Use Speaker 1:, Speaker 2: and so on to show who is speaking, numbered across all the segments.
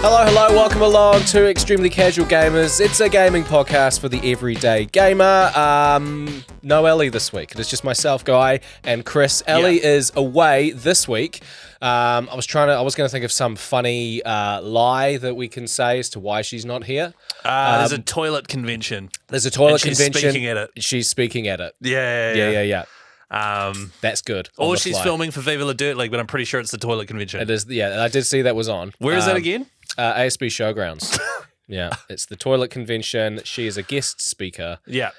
Speaker 1: Hello, welcome along to Extremely Casual Gamers. It's a gaming podcast for the everyday gamer. No Ellie this week. It's just myself, Guy, and Chris. Ellie is away this week. I was going to think of some funny lie that we can say as to why she's not here.
Speaker 2: There's a toilet convention.
Speaker 1: There's a toilet
Speaker 2: and
Speaker 1: convention.
Speaker 2: She's speaking at it.
Speaker 1: She's speaking at it.
Speaker 2: Yeah.
Speaker 1: That's good.
Speaker 2: Or she's filming for Viva La Dirt League, but I'm pretty sure it's the toilet convention.
Speaker 1: It is. Yeah, I did see that was on.
Speaker 2: Where is that again?
Speaker 1: ASB Showgrounds. Yeah, it's the toilet convention. She is a guest speaker.
Speaker 2: Yeah.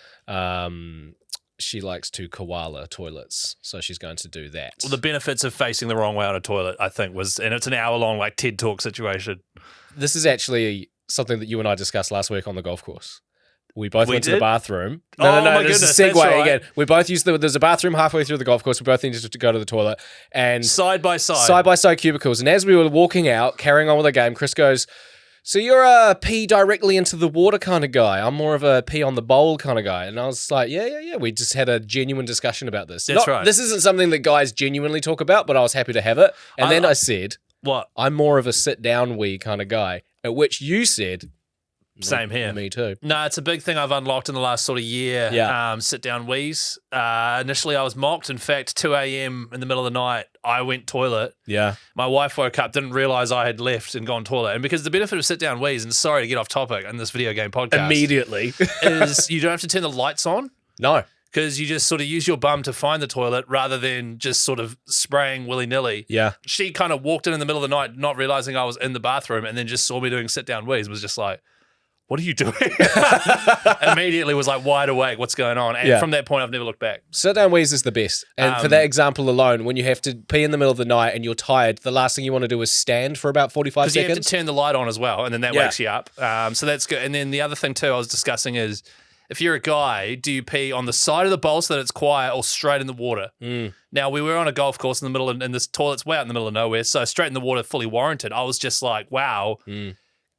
Speaker 1: She likes to koala toilets, so she's going to do that.
Speaker 2: Well, the benefits of facing the wrong way on a toilet, I think, and it's an hour-long like TED Talk situation.
Speaker 1: This is actually something that you and I discussed last week on the golf course. We both went to the bathroom. No,
Speaker 2: my
Speaker 1: there's
Speaker 2: goodness,
Speaker 1: a segue
Speaker 2: right.
Speaker 1: again. We both used there's a bathroom halfway through the golf course. We both needed to go to the toilet. And
Speaker 2: Side by side
Speaker 1: cubicles. And as we were walking out, carrying on with the game, Chris goes, "So you're a pee directly into the water kind of guy. I'm more of a pee on the bowl kind of guy." And I was like, yeah. We just had a genuine discussion about this.
Speaker 2: That's right.
Speaker 1: This isn't something that guys genuinely talk about, but I was happy to have it. And then I said,
Speaker 2: "What?
Speaker 1: I'm more of a sit-down wee kind of guy." At which you said,
Speaker 2: "Same here.
Speaker 1: Me too."
Speaker 2: No, it's a big thing I've unlocked in the last sort of year.
Speaker 1: Yeah.
Speaker 2: Sit-down wheeze. Initially, I was mocked. In fact, 2 a.m. in the middle of the night, I went toilet.
Speaker 1: Yeah.
Speaker 2: My wife woke up, didn't realise I had left and gone toilet. And because the benefit of sit-down wheeze, and sorry to get off topic in this video game podcast.
Speaker 1: Immediately.
Speaker 2: is you don't have to turn the lights on.
Speaker 1: No.
Speaker 2: Because you just sort of use your bum to find the toilet rather than just sort of spraying willy-nilly.
Speaker 1: Yeah.
Speaker 2: She kind of walked in the middle of the night, not realising I was in the bathroom, and then just saw me doing sit-down wheeze, was just like, "What are you doing?" Immediately was like wide awake, what's going on? And from that point, I've never looked back.
Speaker 1: Sit-down wheeze is the best. And for that example alone, when you have to pee in the middle of the night and you're tired, the last thing you want to do is stand for about 45 seconds.
Speaker 2: Because you have to turn the light on as well, and then that wakes you up. So that's good. And then the other thing too I was discussing is, if you're a guy, do you pee on the side of the bowl so that it's quiet or straight in the water? Now, we were on a golf course in the middle, and this toilet's way out in the middle of nowhere, so straight in the water, fully warranted. I was just like, wow,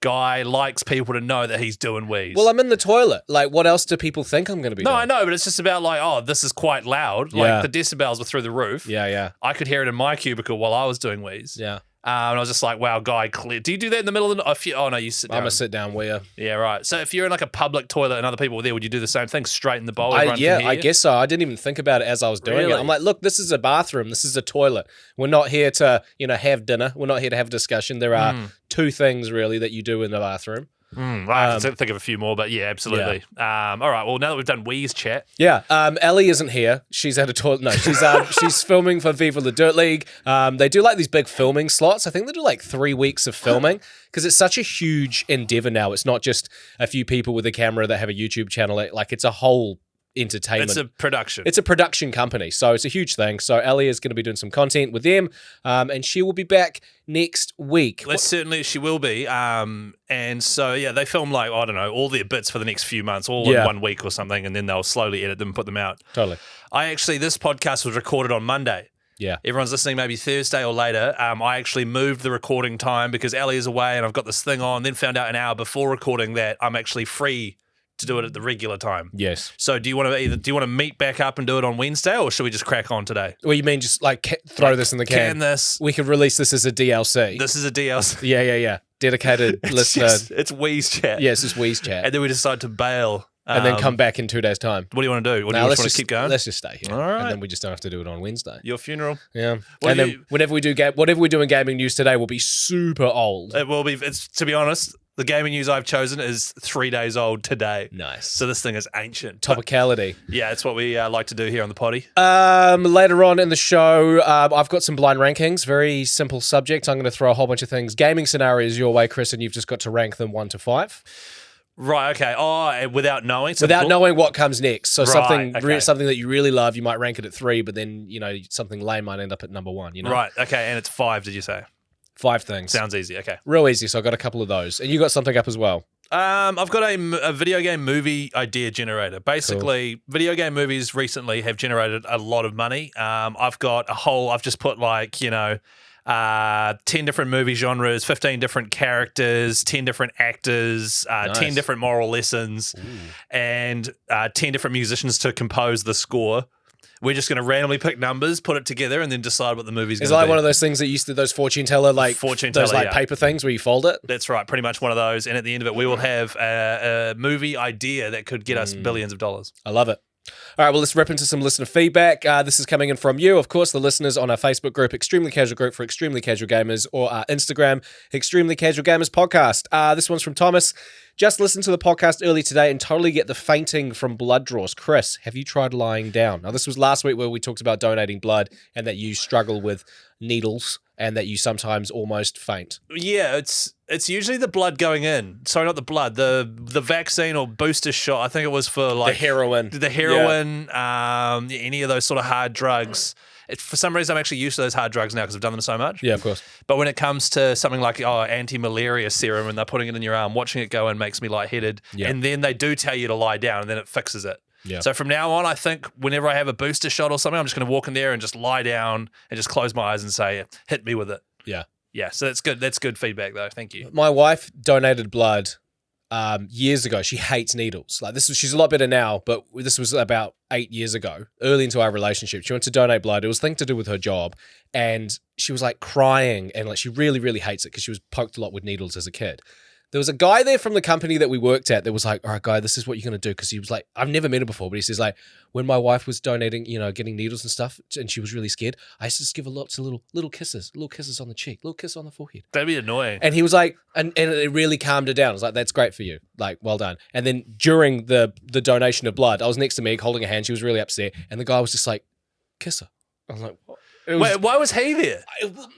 Speaker 2: guy likes people to know that he's doing wheeze.
Speaker 1: Well, I'm in the toilet. Like, what else do people think I'm going to be doing?
Speaker 2: No, I know, but it's just about like, oh, this is quite loud. Like, the decibels were through the roof.
Speaker 1: Yeah.
Speaker 2: I could hear it in my cubicle while I was doing wheeze.
Speaker 1: Yeah.
Speaker 2: And I was just like, wow, guy, clear. Do you do that in the middle of the... Oh, no, you sit down.
Speaker 1: I'm a sit-down weir.
Speaker 2: Yeah, right. So if you're in like a public toilet and other people were there, would you do the same thing? Straight in the bowl? I
Speaker 1: guess so. I didn't even think about it as I was doing it. I'm like, look, this is a bathroom. This is a toilet. We're not here to, have dinner. We're not here to have a discussion. There are two things, really, that you do in the bathroom.
Speaker 2: I can think of a few more, but yeah, absolutely. All right, well, now that we've done wheeze chat.
Speaker 1: Yeah, Ellie isn't here. She's at a toilet. No, she's filming for Viva La Dirt League. They do like these big filming slots. I think they do like 3 weeks of filming because it's such a huge endeavor now. It's not just a few people with a camera that have a YouTube channel. Like, it's a whole entertainment.
Speaker 2: It's a production.
Speaker 1: It's a production company, so it's a huge thing. So Ellie is going to be doing some content with them, and she will be back next week.
Speaker 2: Certainly she will be. And so, yeah, they film like, I don't know, all their bits for the next few months, all in 1 week or something, and then they'll slowly edit them and put them out.
Speaker 1: Totally.
Speaker 2: This podcast was recorded on Monday.
Speaker 1: Yeah.
Speaker 2: Everyone's listening maybe Thursday or later. I actually moved the recording time because Ellie is away and I've got this thing on, then found out an hour before recording that I'm actually free to do it at the regular time.
Speaker 1: Yes.
Speaker 2: So do you want to meet back up and do it on Wednesday, or should we just crack on today?
Speaker 1: Well, you mean just like throw this in the can?
Speaker 2: Can this?
Speaker 1: We could release this as a DLC.
Speaker 2: This is a DLC.
Speaker 1: Yeah. Dedicated listener.
Speaker 2: It's Wheeze Chat.
Speaker 1: Yes, it's Wheeze Chat.
Speaker 2: And then we decide to bail.
Speaker 1: And then come back in 2 days' time.
Speaker 2: What do you want to do? Do you want to keep going?
Speaker 1: Let's just stay here.
Speaker 2: All right.
Speaker 1: And then we just don't have to do it on Wednesday.
Speaker 2: Your funeral.
Speaker 1: Yeah. Then whenever we do in gaming news today will be super old.
Speaker 2: It will be. To be honest, the gaming news I've chosen is 3 days old today.
Speaker 1: Nice.
Speaker 2: So this thing is ancient.
Speaker 1: Topicality.
Speaker 2: Yeah, it's what we like to do here on the potty.
Speaker 1: Later on in the show, I've got some blind rankings. Very simple subject. I'm going to throw a whole bunch of things, gaming scenarios your way, Chris, and you've just got to rank them 1 to 5.
Speaker 2: Right, okay. Oh, without knowing?
Speaker 1: Without knowing what comes next. So something
Speaker 2: okay.
Speaker 1: that you really love, you might rank it at 3, but then, something lame might end up at number 1,
Speaker 2: Right, okay. And it's 5, did you say?
Speaker 1: 5 things.
Speaker 2: Sounds easy, okay.
Speaker 1: Real easy, so I got a couple of those. And you got something up as well.
Speaker 2: I've got a video game movie idea generator. Basically, Video game movies recently have generated a lot of money. I've just put 10 different movie genres, 15 different characters, 10 different actors,
Speaker 1: Nice.
Speaker 2: 10 different moral lessons, and 10 different musicians to compose the score. we're just going to randomly pick numbers, put it together, and then decide what the movie's going
Speaker 1: It's
Speaker 2: to be.
Speaker 1: like one of those things that used to, those fortune teller,
Speaker 2: Yeah.
Speaker 1: paper things where you fold it.
Speaker 2: That's right, pretty much one of those. And at the end of it, we will have a movie idea that could get us billions of dollars.
Speaker 1: I love it. All right, well, let's rip into some listener feedback. This is coming in from you, of course, the listeners on our Facebook group, Extremely Casual Group for Extremely Casual Gamers, or our Instagram, Extremely Casual Gamers Podcast. This one's from Thomas. Just listened to the podcast early today and totally get the fainting from blood draws. Chris, have you tried lying down? Now, this was last week where we talked about donating blood and that you struggle with needles and that you sometimes almost faint.
Speaker 2: Yeah, it's usually the blood going in. Sorry, not the blood. The vaccine or booster shot. I think it was for like
Speaker 1: The heroin.
Speaker 2: Any of those sort of hard drugs. For some reason, I'm actually used to those hard drugs now because I've done them so much.
Speaker 1: Yeah, of course.
Speaker 2: But when it comes to something like anti-malaria serum and they're putting it in your arm, watching it go in makes me lightheaded. Yeah. And then they do tell you to lie down and then it fixes it. Yeah. So from now on, I think whenever I have a booster shot or something, I'm just going to walk in there and just lie down and just close my eyes and say, hit me with it.
Speaker 1: Yeah.
Speaker 2: Yeah, so that's good. That's good feedback, though. Thank you.
Speaker 1: My wife donated blood years ago. She hates needles. She's a lot better now, but this was about 8 years ago, early into our relationship. She went to donate blood. It was a thing to do with her job, and she was like crying, and like she really, really hates it because she was poked a lot with needles as a kid. There was a guy there from the company that we worked at that was like, all right, guy, this is what you're going to do. Because he was like, I've never met him before, but he says like, when my wife was donating, getting needles and stuff, and she was really scared, I used to just give her lots of little kisses on the cheek, little kiss on the forehead.
Speaker 2: That'd be annoying.
Speaker 1: And he was like, and it really calmed her down. I was like, that's great for you. Like, well done. And then during the donation of blood, I was next to Meg holding her hand. She was really upset. And the guy was just like, kiss her. I was like, what?
Speaker 2: Wait, why was he there?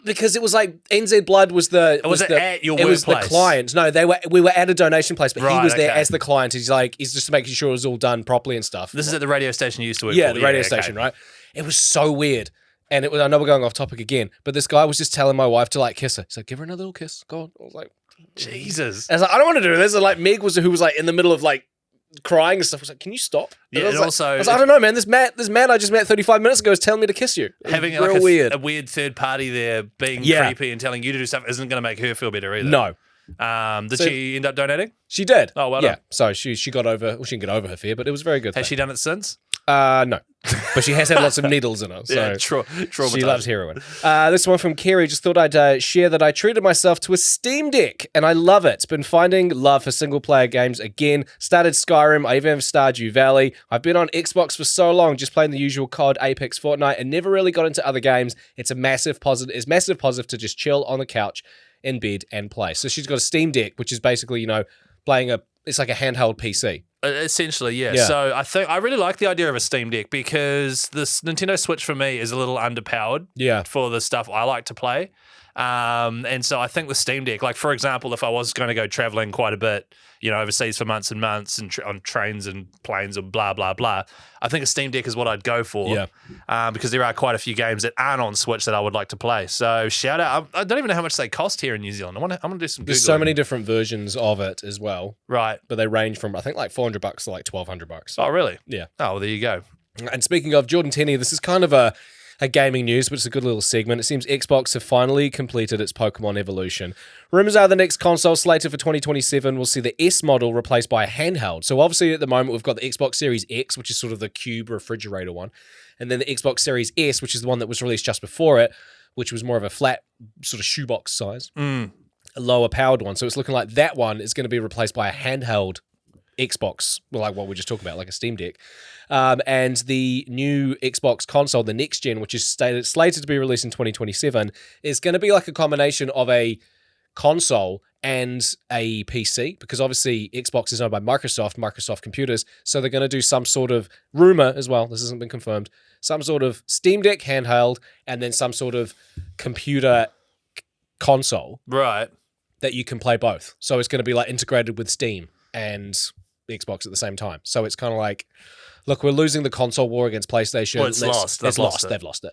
Speaker 1: Because it was like NZ Blood was the.
Speaker 2: Was it at your
Speaker 1: workplace? It was the client. No, we were at a donation place, but he was there as the client. He's just making sure it was all done properly and stuff.
Speaker 2: This is at the radio station you used to work for.
Speaker 1: Yeah, the radio station, right? It was so weird. And it was, I know we're going off topic again, but this guy was just telling my wife to like kiss her. He's like, give her another little kiss. Go on. I was like,
Speaker 2: Jesus.
Speaker 1: I was like, I don't want to do this. And like Meg who was like in the middle of like crying and stuff. I was like, can you stop? And
Speaker 2: yeah,
Speaker 1: and
Speaker 2: also
Speaker 1: I was like, I don't know, man. This man I just met 35 minutes ago is telling me to kiss you.
Speaker 2: Having
Speaker 1: real
Speaker 2: like a weird third party there being creepy and telling you to do stuff isn't going to make her feel better either.
Speaker 1: No.
Speaker 2: Did she end up donating?
Speaker 1: She did.
Speaker 2: Oh, well done.
Speaker 1: So she got over. Well, she didn't get over her fear, but it was very good.
Speaker 2: Has she done it since?
Speaker 1: No, but she has had lots of needles in her. So
Speaker 2: yeah, traumatized.
Speaker 1: She loves heroin. This one from Kerry. Just thought I'd share that I treated myself to a Steam Deck, and I love it. Been finding love for single-player games again. Started Skyrim. I even have Stardew Valley. I've been on Xbox for so long, just playing the usual COD, Apex, Fortnite, and never really got into other games. It's a massive positive. It's massive positive to just chill on the couch, in bed, and play. So she's got a Steam Deck, which is basically playing it's like a handheld PC.
Speaker 2: Essentially, yeah. So I really like the idea of a Steam Deck because this Nintendo Switch for me is a little underpowered for the stuff I like to play. And so I think the Steam Deck, like for example, if I was going to go traveling quite a bit, overseas for months and months and on trains and planes and blah, blah, blah, I think a Steam Deck is what I'd go for. Yeah. Because there are quite a few games that aren't on Switch that I would like to play. So shout out. I don't even know how much they cost here in New Zealand. I'm going to do some Googling.
Speaker 1: There's so many different versions of it as well.
Speaker 2: Right.
Speaker 1: But they range from, I think, like $400 to like $1,200.
Speaker 2: Oh, really?
Speaker 1: Yeah.
Speaker 2: Oh, well, there you go.
Speaker 1: And speaking of Jordan Tenney, this is kind of a gaming news, but it's a good little segment. It seems Xbox have finally completed its Pokemon evolution. Rumors are the next console slated for 2027 will see the S model replaced by a handheld. So obviously at the moment we've got the Xbox Series X, which is sort of the cube refrigerator one, and then the Xbox Series S, which is the one that was released just before it, which was more of a flat sort of shoebox size, a lower powered one. So it's looking like that one is going to be replaced by a handheld Xbox, like what we just talked about, like a Steam Deck. And the new Xbox console, the next gen, which is slated to be released in 2027, is going to be like a combination of a console and a PC, because obviously Xbox is owned by Microsoft Computers, so they're going to do some sort of rumor as well, this hasn't been confirmed, some sort of Steam Deck handheld and then some sort of computer console.
Speaker 2: Right.
Speaker 1: That you can play both. So it's going to be like integrated with Steam and Xbox at the same time. So it's kind of like, look, we're losing the console war against PlayStation.
Speaker 2: Well, it's lost.
Speaker 1: They've lost it.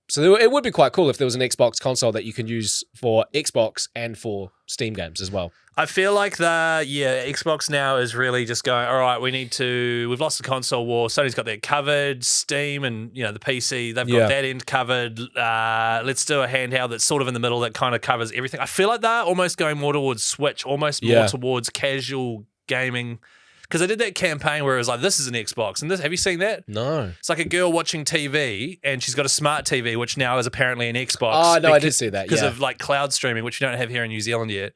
Speaker 1: So it would be quite cool if there was an Xbox console that you can use for Xbox and for Steam games as well.
Speaker 2: I feel like Xbox now is really just going, all right, we've lost the console war. Sony's got that covered. Steam and, the PC, they've got that end covered. Let's do a handheld that's sort of in the middle that kind of covers everything. I feel like they're almost going more towards Switch, almost more towards casual gaming. Because I did that campaign where it was like, this is an Xbox. And this, have you seen that?
Speaker 1: No.
Speaker 2: It's like a girl watching TV and she's got a smart TV, which now is apparently an Xbox.
Speaker 1: Oh, no, I did see that,
Speaker 2: Because of like cloud streaming, which you don't have here in New Zealand yet.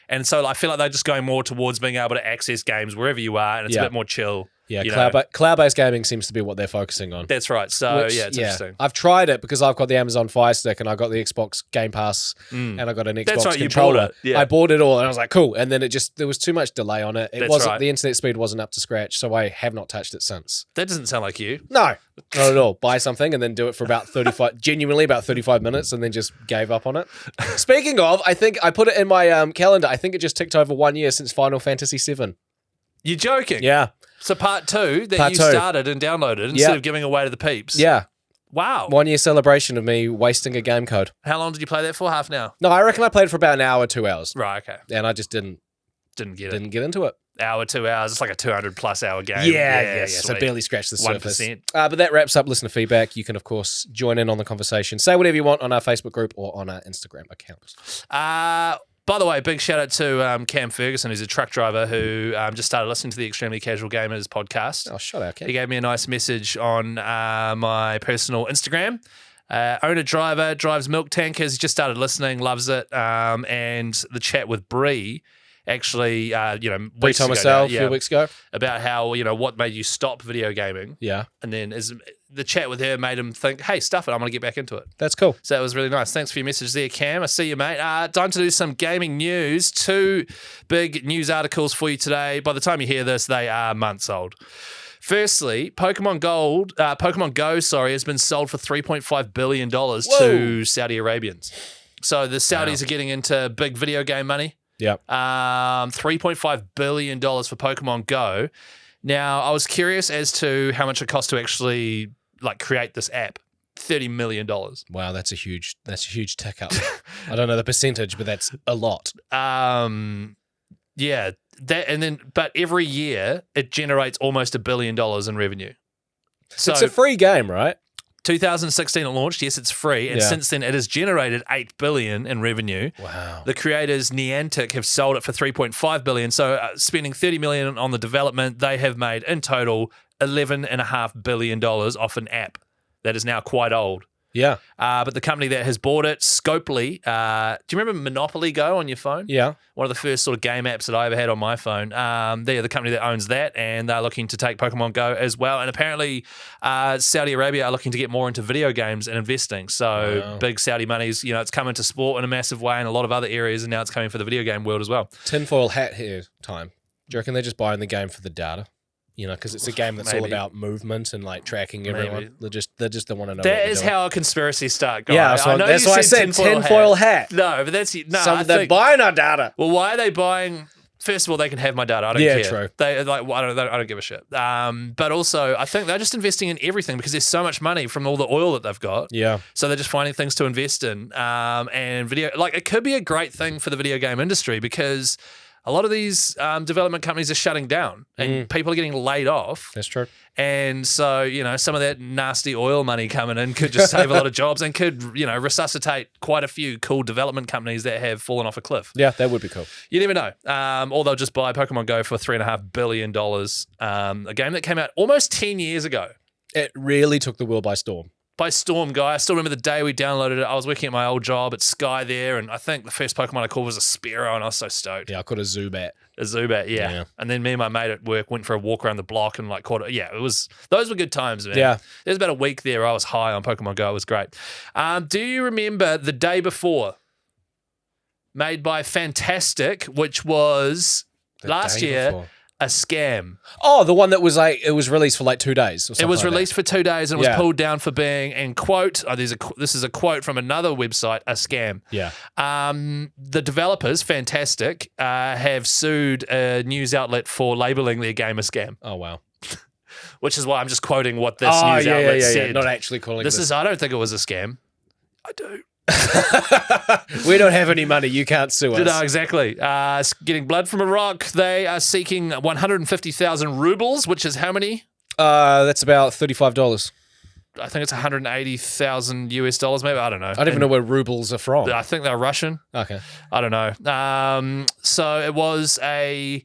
Speaker 2: And so I feel like they're just going more towards being able to access games wherever you are, and it's a bit more chill.
Speaker 1: Yeah, cloud-based gaming seems to be what they're focusing on.
Speaker 2: That's right. So, it's interesting.
Speaker 1: I've tried it because I've got the Amazon Fire Stick and I got the Xbox Game Pass and I got an Xbox controller.
Speaker 2: You bought it. Yeah.
Speaker 1: I bought it all and I was like, cool. And then there was too much delay on it. The internet speed wasn't up to scratch, so I have not touched it since.
Speaker 2: That doesn't sound like you.
Speaker 1: No, not at all. Buy something and then do it for about 35 minutes and then just gave up on it. Speaking of, I think I put it in my calendar. I think it just ticked over 1 year since Final Fantasy VII.
Speaker 2: You're joking?
Speaker 1: Yeah.
Speaker 2: So part two started and downloaded instead of giving away to the peeps.
Speaker 1: Yeah.
Speaker 2: Wow.
Speaker 1: 1 year celebration of me wasting a game code.
Speaker 2: How long did you play that for? Half an hour?
Speaker 1: No, I reckon I played for about an hour, 2 hours.
Speaker 2: Right, okay.
Speaker 1: And I just didn't get into it.
Speaker 2: Hour, 2 hours. It's like a 200+ hour game.
Speaker 1: Yeah. So barely scratched the surface.
Speaker 2: 1%.
Speaker 1: But that wraps up listener feedback. You can, of course, join in on the conversation. Say whatever you want on our Facebook group or on our Instagram account.
Speaker 2: By the way, big shout out to Cam Ferguson, who's a truck driver who just started listening to the Extremely Casual Gamers podcast.
Speaker 1: Oh, shout out, Cam.
Speaker 2: He gave me a nice message on my personal Instagram. Owner driver, drives milk tankers, just started listening, loves it. And the chat with Bree actually,
Speaker 1: Bree Thomasell a few weeks ago.
Speaker 2: About how, what made you stop video gaming.
Speaker 1: Yeah.
Speaker 2: And then the chat with her made him think, hey, stuff it, I'm going to get back into it.
Speaker 1: That's cool.
Speaker 2: So that was really nice. Thanks for your message there, Cam. I see you, mate. Time to do some gaming news. 2 big news articles for you today. By the time you hear this, they are months old. Firstly, Pokemon Go, has been sold for $3.5 billion to Saudi Arabians. So the Saudis are getting into big video game money.
Speaker 1: Yeah.
Speaker 2: $3.5 billion for Pokemon Go. Now, I was curious as to how much it cost to actually create this app. $30 million.
Speaker 1: Wow, that's a huge tick up. I don't know the percentage, but that's a lot.
Speaker 2: Yeah. But every year it generates almost $1 billion in revenue. So
Speaker 1: it's a free game, right?
Speaker 2: 2016 it launched. Yes, it's free, and since then it has generated $8 billion in revenue.
Speaker 1: Wow.
Speaker 2: The creators Niantic have sold it for $3.5 billion. So spending $30 million on the development, they have made in total $11.5 billion off an app that is now quite old.
Speaker 1: Yeah.
Speaker 2: But the company that has bought it, Scopely, do you remember Monopoly Go on your phone?
Speaker 1: Yeah.
Speaker 2: One of the first sort of game apps that I ever had on my phone. They're the company that owns that, and they're looking to take Pokemon Go as well. And apparently Saudi Arabia are looking to get more into video games and investing. So big Saudi monies, it's coming to sport in a massive way in a lot of other areas, and now it's coming for the video game world as well.
Speaker 1: Tinfoil hat here time. Do you reckon they're just buying the game for the data? Because it's a game that's all about movement and tracking everyone. They just don't want to know.
Speaker 2: That is how a conspiracy starts, guy.
Speaker 1: Yeah, so that's why I said tinfoil hat.
Speaker 2: No, but
Speaker 1: they're buying our data.
Speaker 2: Well, why are they buying? First of all, they can have my data. I don't care.
Speaker 1: True.
Speaker 2: I don't give a shit. But also, I think they're just investing in everything because there's so much money from all the oil that they've got.
Speaker 1: Yeah.
Speaker 2: So they're just finding things to invest in. And video, it could be a great thing for the video game industry because a lot of these development companies are shutting down and people are getting laid off.
Speaker 1: That's true.
Speaker 2: And so, some of that nasty oil money coming in could just save a lot of jobs and could, resuscitate quite a few cool development companies that have fallen off a cliff.
Speaker 1: Yeah, that would be cool.
Speaker 2: You never know. Or they'll just buy Pokemon Go for $3.5 billion. A game that came out almost 10 years ago.
Speaker 1: It really took the world by storm.
Speaker 2: By storm, guy. I still remember the day we downloaded it. I was working at my old job at Sky there, and I think the first Pokemon I called was a Spearow, and I was so stoked.
Speaker 1: Yeah, I caught a Zubat.
Speaker 2: A Zubat, yeah. And then me and my mate at work went for a walk around the block and caught it. Yeah, those were good times, man.
Speaker 1: Yeah.
Speaker 2: There was about a week there I was high on Pokemon Go. It was great. Do you remember the day before? Made by Fantastic, which was last year. A scam.
Speaker 1: Oh, the one that was it was released for 2 days or something.
Speaker 2: It was released for 2 days and it was pulled down for being, and quote, this is a quote from another website, a scam.
Speaker 1: Yeah.
Speaker 2: The developers, Fantastic, have sued a news outlet for labeling their game a scam.
Speaker 1: Oh, wow.
Speaker 2: Which is why I'm just quoting what this news outlet said.
Speaker 1: Yeah. Not actually calling
Speaker 2: this. I don't think it was a scam. I do.
Speaker 1: We don't have any money. You can't sue us.
Speaker 2: No, exactly. Getting blood from a rock. They are seeking 150,000 rubles, which is how many?
Speaker 1: That's about $35.
Speaker 2: I think it's 180,000 US dollars, maybe. I don't know.
Speaker 1: I don't even know where rubles are from.
Speaker 2: I think they're Russian.
Speaker 1: Okay.
Speaker 2: I don't know. So it was a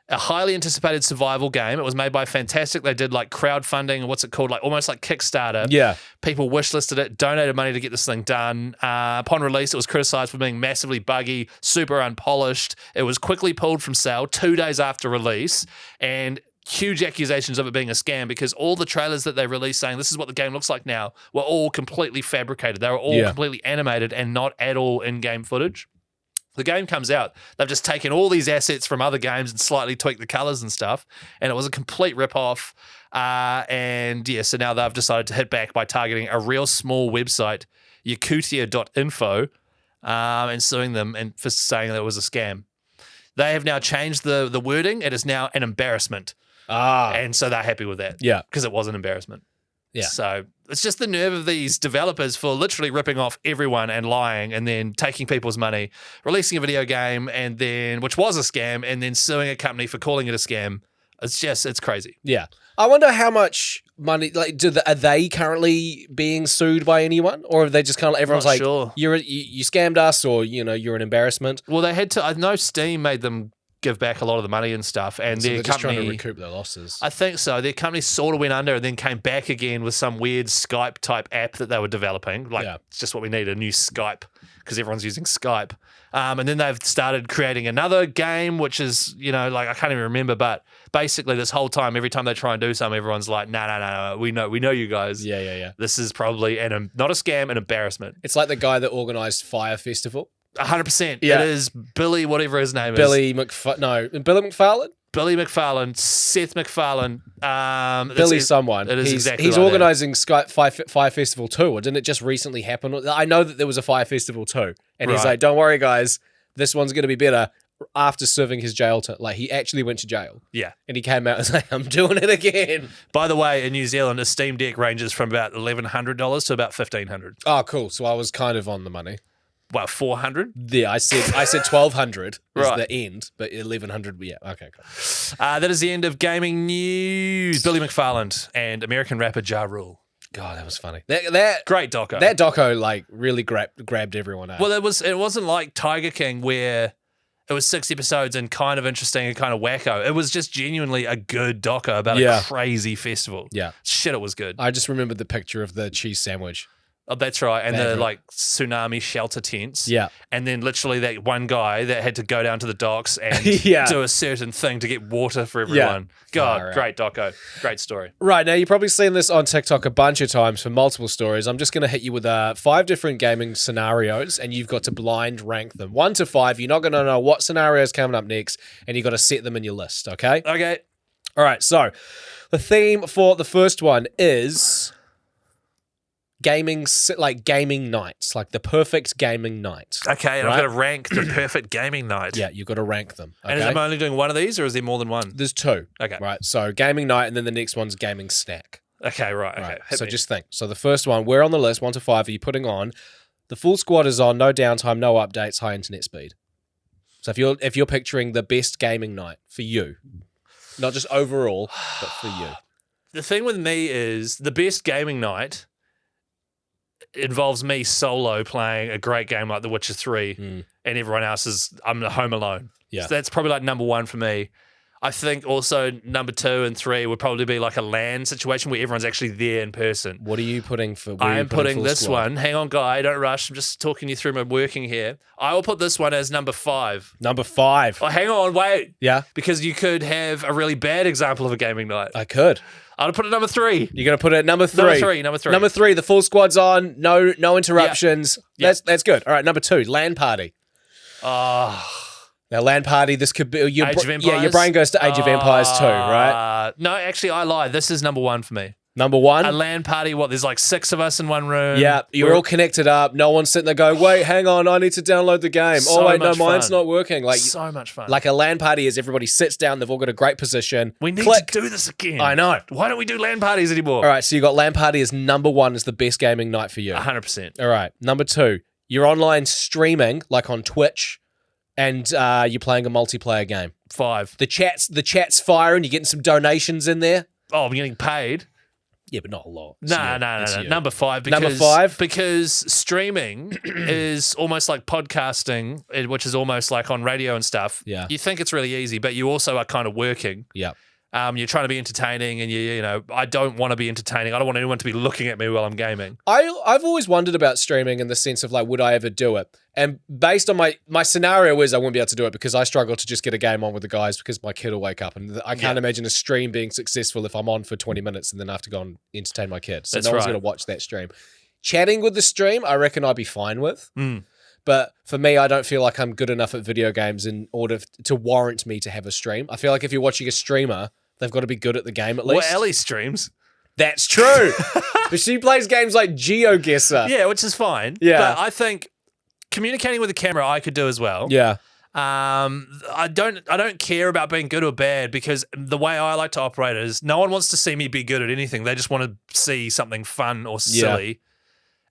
Speaker 2: a highly anticipated survival game. It was made by Fantastic. They did like crowdfunding, what's it called? Like almost like Kickstarter.
Speaker 1: Yeah.
Speaker 2: People wishlisted it, donated money to get this thing done. Upon release, it was criticized for being massively buggy, super unpolished. It was quickly pulled from sale 2 days after release, and huge accusations of it being a scam because all the trailers that they released saying this is what the game looks like now were all completely fabricated. They were all completely animated and not at all in-game footage. The game comes out, they've just taken all these assets from other games and slightly tweaked the colors and stuff, and it was a complete rip-off. So now they've decided to hit back by targeting a real small website, yakutia.info, and suing them and for saying that it was a scam. They have now changed the wording. It is now an embarrassment. And so they're happy with that.
Speaker 1: Yeah.
Speaker 2: Because it was an embarrassment.
Speaker 1: Yeah.
Speaker 2: So it's just the nerve of these developers for literally ripping off everyone and lying and then taking people's money, releasing a video game and then, which was a scam, and then suing a company for calling it a scam. It's crazy.
Speaker 1: Yeah. I wonder how much money, like, are they currently being sued by anyone? Or are they just kind of, everyone's
Speaker 2: Not
Speaker 1: like,
Speaker 2: sure.
Speaker 1: you scammed us, or, you're an embarrassment?
Speaker 2: Well, they had to, I know Steam made them give back a lot of the money and stuff, and
Speaker 1: So
Speaker 2: their
Speaker 1: they're just
Speaker 2: company,
Speaker 1: trying to recoup their losses.
Speaker 2: I think so. Their company sort of went under and then came back again with some weird Skype type app that they were developing. Like, it's just what we need, a new Skype, because everyone's using Skype. And then they've started creating another game, which is, I can't even remember, but basically this whole time, every time they try and do something, everyone's like, no, we know you guys.
Speaker 1: Yeah.
Speaker 2: This is probably not a scam, an embarrassment.
Speaker 1: It's like the guy that organized Fire Festival.
Speaker 2: 100%.
Speaker 1: Yeah.
Speaker 2: It is Billy, whatever his name is.
Speaker 1: Billy McFarlane?
Speaker 2: Billy McFarlane, Seth MacFarlane.
Speaker 1: Billy someone.
Speaker 2: It is exactly
Speaker 1: He's
Speaker 2: like
Speaker 1: organising Fire Festival 2, or didn't it just recently happen? I know that there was a Fire Festival 2, and he's
Speaker 2: Right.
Speaker 1: like, don't worry, guys, this one's going to be better after serving his jail term. Like, he actually went to jail.
Speaker 2: Yeah.
Speaker 1: And he came out and was like, I'm doing it again.
Speaker 2: By the way, in New Zealand, a Steam Deck ranges from about $1,100 to about $1,500.
Speaker 1: Oh, cool. So I was kind of on the money.
Speaker 2: Well, $400.
Speaker 1: Yeah, I said 1,200 is
Speaker 2: Right.
Speaker 1: the end, but 1,100, yeah, okay, cool.
Speaker 2: That is the end of gaming news. Billy McFarland and American rapper Ja Rule.
Speaker 1: God, that was funny. That
Speaker 2: Great doco.
Speaker 1: That doco, like, really grabbed everyone out.
Speaker 2: Well, it wasn't like Tiger King where it was 6 episodes and kind of interesting and kind of wacko. It was just genuinely a good doco about a crazy festival.
Speaker 1: Yeah.
Speaker 2: Shit, it was good.
Speaker 1: I just remembered the picture of the cheese sandwich.
Speaker 2: Oh, that's right. And
Speaker 1: Favorite.
Speaker 2: the like tsunami shelter tents.
Speaker 1: Yeah.
Speaker 2: And then literally that one guy that had to go down to the docks and
Speaker 1: Yeah.
Speaker 2: do a certain thing to get water for everyone. God,
Speaker 1: Far out.
Speaker 2: great doco. Great story.
Speaker 1: Right, now you've probably seen this on TikTok a bunch of times for multiple stories. I'm just going to hit you with 5 different gaming scenarios, and you've got to blind rank them. 1 to 5, you're not going to know what scenario is coming up next, and you've got to set them in your list, okay?
Speaker 2: Okay.
Speaker 1: All right, so the theme for the first one is gaming nights, like the perfect gaming night.
Speaker 2: Okay, and
Speaker 1: Right?
Speaker 2: I've got to rank the perfect gaming night.
Speaker 1: Yeah, you've got to rank them. Okay?
Speaker 2: And am I only doing one of these or is there more than one?
Speaker 1: There's 2.
Speaker 2: Okay.
Speaker 1: Right, so gaming night, and then the next one's gaming snack.
Speaker 2: Okay, right. Okay.
Speaker 1: Right.
Speaker 2: Hit
Speaker 1: So
Speaker 2: me.
Speaker 1: just think. So the first one, we're on the list, 1 to 5. Are you putting on? The full squad is on, no downtime, no updates, high internet speed. So if you're picturing the best gaming night for you, not just overall, but for you.
Speaker 2: The thing with me is the best gaming night involves me solo playing a great game like The Witcher 3 and everyone else I'm home alone.
Speaker 1: Yeah.
Speaker 2: So that's probably like number 1 for me. I think also number 2 and 3 would probably be like a LAN situation where everyone's actually there in person.
Speaker 1: What are you putting for?
Speaker 2: I am putting
Speaker 1: full
Speaker 2: this
Speaker 1: squad?
Speaker 2: one. Hang on, guy. Don't rush. I'm just talking you through my working here. I will put this one as number 5.
Speaker 1: Number 5.
Speaker 2: Oh, hang on. Wait.
Speaker 1: Yeah,
Speaker 2: Because you could have a really bad example of a gaming night.
Speaker 1: I could.
Speaker 2: I'll put it number 3.
Speaker 1: You're gonna put it at number 3.
Speaker 2: Number three.
Speaker 1: Number 3. The full squad's on. No interruptions.
Speaker 2: Yeah.
Speaker 1: That's good. All right. Number 2. LAN party.
Speaker 2: Oh.
Speaker 1: Now, LAN party. This could be
Speaker 2: Age of Empires?
Speaker 1: Yeah, your brain goes to Age of Empires too, right?
Speaker 2: No, actually, I lied. This is number 1 for me.
Speaker 1: Number 1.
Speaker 2: A LAN party, there's like 6 of us in one room.
Speaker 1: Yeah, you're all connected up. No one's sitting there going, wait, hang on, I need to download the game.
Speaker 2: So
Speaker 1: Oh, wait, no,
Speaker 2: much
Speaker 1: mine's
Speaker 2: fun.
Speaker 1: not working. Like,
Speaker 2: So much fun.
Speaker 1: like a LAN party is everybody sits down, they've all got a great position.
Speaker 2: we need
Speaker 1: Click.
Speaker 2: to do this again.
Speaker 1: I know.
Speaker 2: Why don't we do LAN parties anymore?
Speaker 1: All right, so you got LAN party as number 1 as the best gaming night for you.
Speaker 2: 100%.
Speaker 1: All right, number 2, you're online streaming, like on Twitch, and you're playing a multiplayer game.
Speaker 2: 5.
Speaker 1: The chat's firing, you're getting some donations in there.
Speaker 2: Oh, I'm getting paid.
Speaker 1: Yeah, but not a lot.
Speaker 2: No. Number 5.
Speaker 1: Number 5?
Speaker 2: Because streaming is almost like podcasting, which is almost like on radio and stuff.
Speaker 1: Yeah.
Speaker 2: You think it's really easy, but you also are kind of working.
Speaker 1: Yeah.
Speaker 2: You're trying to be entertaining, and you know, I don't want to be entertaining. I don't want anyone to be looking at me while I'm gaming.
Speaker 1: I've always wondered about streaming in the sense of like, would I ever do it? And based on my scenario is I wouldn't be able to do it because I struggle to just get a game on with the guys because my kid will wake up, and I can't imagine a stream being successful if I'm on for 20 minutes and then I have to go and entertain my kid. So
Speaker 2: That's
Speaker 1: no one's
Speaker 2: right.
Speaker 1: going to watch that stream. Chatting with the stream, I reckon I'd be fine with.
Speaker 2: Mm.
Speaker 1: But for me, I don't feel like I'm good enough at video games in order to warrant me to have a stream. I feel like if you're watching a streamer, they've got to be good at the game at least.
Speaker 2: Well, Ellie streams.
Speaker 1: That's true. But she plays games like GeoGuessr.
Speaker 2: Yeah, which is fine.
Speaker 1: Yeah.
Speaker 2: But I think communicating with the camera I could do as well.
Speaker 1: Yeah.
Speaker 2: I don't care about being good or bad because the way I like to operate is no one wants to see me be good at anything. They just want to see something fun or silly.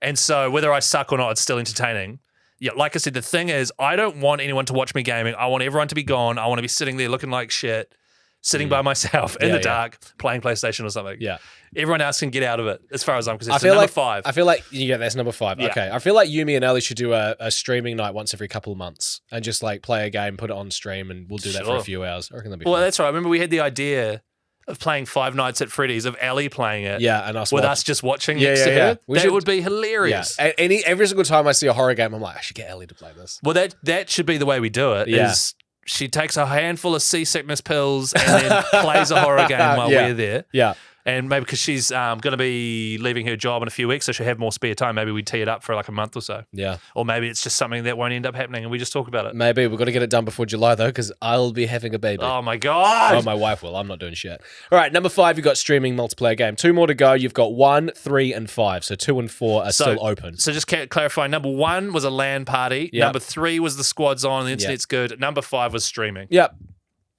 Speaker 2: And so whether I suck or not, it's still entertaining. Yeah, like I said, the thing is I don't want anyone to watch me gaming. I want everyone to be gone. I want to be sitting there looking like shit, sitting by myself in the dark, playing PlayStation or something.
Speaker 1: Yeah.
Speaker 2: Everyone else can get out of it, as far as I'm concerned.
Speaker 1: I feel
Speaker 2: number
Speaker 1: like
Speaker 2: 5.
Speaker 1: I feel like that's number 5.
Speaker 2: Yeah.
Speaker 1: Okay. I feel like you, me, and Ellie should do a streaming night once every couple of months and just like play a game, put it on stream, and we'll do that for a few hours. I reckon that'd be
Speaker 2: Well,
Speaker 1: fun.
Speaker 2: that's right. I remember we had the idea of playing Five Nights at Freddy's, of Ellie playing it.
Speaker 1: Yeah, and us
Speaker 2: with
Speaker 1: watch-
Speaker 2: us just watching
Speaker 1: Yeah,
Speaker 2: next to
Speaker 1: yeah,
Speaker 2: her.
Speaker 1: yeah.
Speaker 2: That would be
Speaker 1: Yeah.
Speaker 2: hilarious.
Speaker 1: Every single time I see a horror game, I'm like, I should get Ellie to play this.
Speaker 2: Well, that should be the way we do it.
Speaker 1: Yeah.
Speaker 2: Is she takes a handful of seasickness pills and then plays a horror game while
Speaker 1: Yeah.
Speaker 2: we're there.
Speaker 1: Yeah.
Speaker 2: And maybe because she's going to be leaving her job in a few weeks, so she'll have more spare time. Maybe we tee it up for like a month or so.
Speaker 1: Yeah.
Speaker 2: Or maybe it's just something that won't end up happening and we just talk about it.
Speaker 1: Maybe we've got to get it done before July though, because I'll be having a baby.
Speaker 2: Oh my God.
Speaker 1: Oh, my wife will. I'm not doing shit. All right, number 5, you've got streaming multiplayer game. 2 more to go. You've got 1, 3, and 5. So 2 and 4 are still open.
Speaker 2: So just clarify, number 1 was a LAN party.
Speaker 1: Yep.
Speaker 2: Number 3 was the squads on, the internet's good. Number 5 was streaming.
Speaker 1: Yep.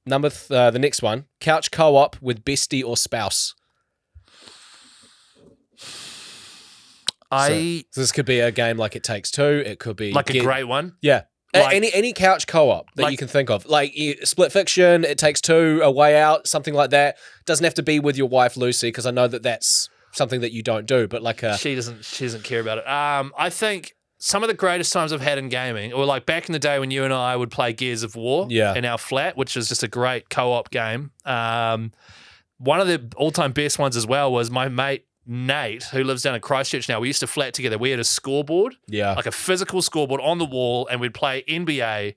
Speaker 1: Number the next one, couch co-op with bestie or spouse. So this could be a game like It Takes Two. It could be
Speaker 2: like a great one.
Speaker 1: Yeah.
Speaker 2: Like-
Speaker 1: any couch co-op that you can think of. Like Split Fiction, It Takes Two, A Way Out, something like that. Doesn't have to be with your wife, Lucy, because I know that that's something that you don't do, but like a...
Speaker 2: She doesn't care about it. I think some of the greatest times I've had in gaming, or like back in the day when you and I would play Gears of War in our flat, which is just a great co-op game. One of the all-time best ones as well was my mate Nate, who lives down in Christchurch now. We used to flat together. We had a scoreboard, like a physical scoreboard on the wall, and we'd play NBA,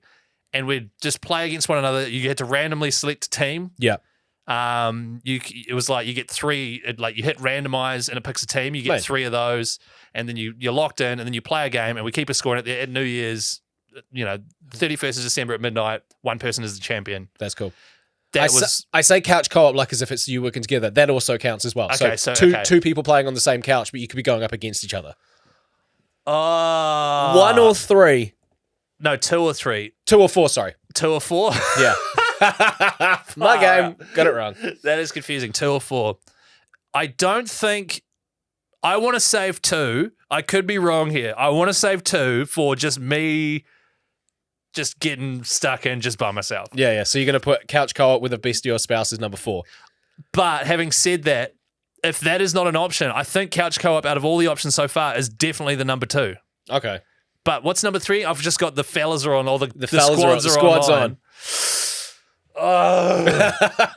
Speaker 2: and we'd just play against one another. You had to randomly select a team.
Speaker 1: Yeah.
Speaker 2: It was like you get 3, like you hit randomize and it picks a team. You get 3 of those, and then you're locked in, and then you play a game, and we keep a score. And at New Year's, 31st of December at midnight, one person is the champion.
Speaker 1: That's cool.
Speaker 2: I
Speaker 1: say couch co-op like as if it's you working together. That also counts as well.
Speaker 2: Okay,
Speaker 1: so
Speaker 2: okay.
Speaker 1: two people playing on the same couch, but you could be going up against each other.
Speaker 2: 1
Speaker 1: or 3.
Speaker 2: No, 2 or 3.
Speaker 1: 2 or 4, sorry.
Speaker 2: 2 or 4?
Speaker 1: Yeah. My game. Got it wrong.
Speaker 2: That is confusing. 2 or 4. I don't think... I want to save 2. I could be wrong here. I want to save 2 for just me just getting stuck in just by myself.
Speaker 1: Yeah. So you're going to put couch co-op with a bestie or spouse as number 4.
Speaker 2: But having said that, if that is not an option, I think couch co-op out of all the options so far is definitely the number 2.
Speaker 1: Okay.
Speaker 2: But what's number 3? I've just got the fellas are on, all the
Speaker 1: fellas
Speaker 2: squads are
Speaker 1: on.
Speaker 2: Oh.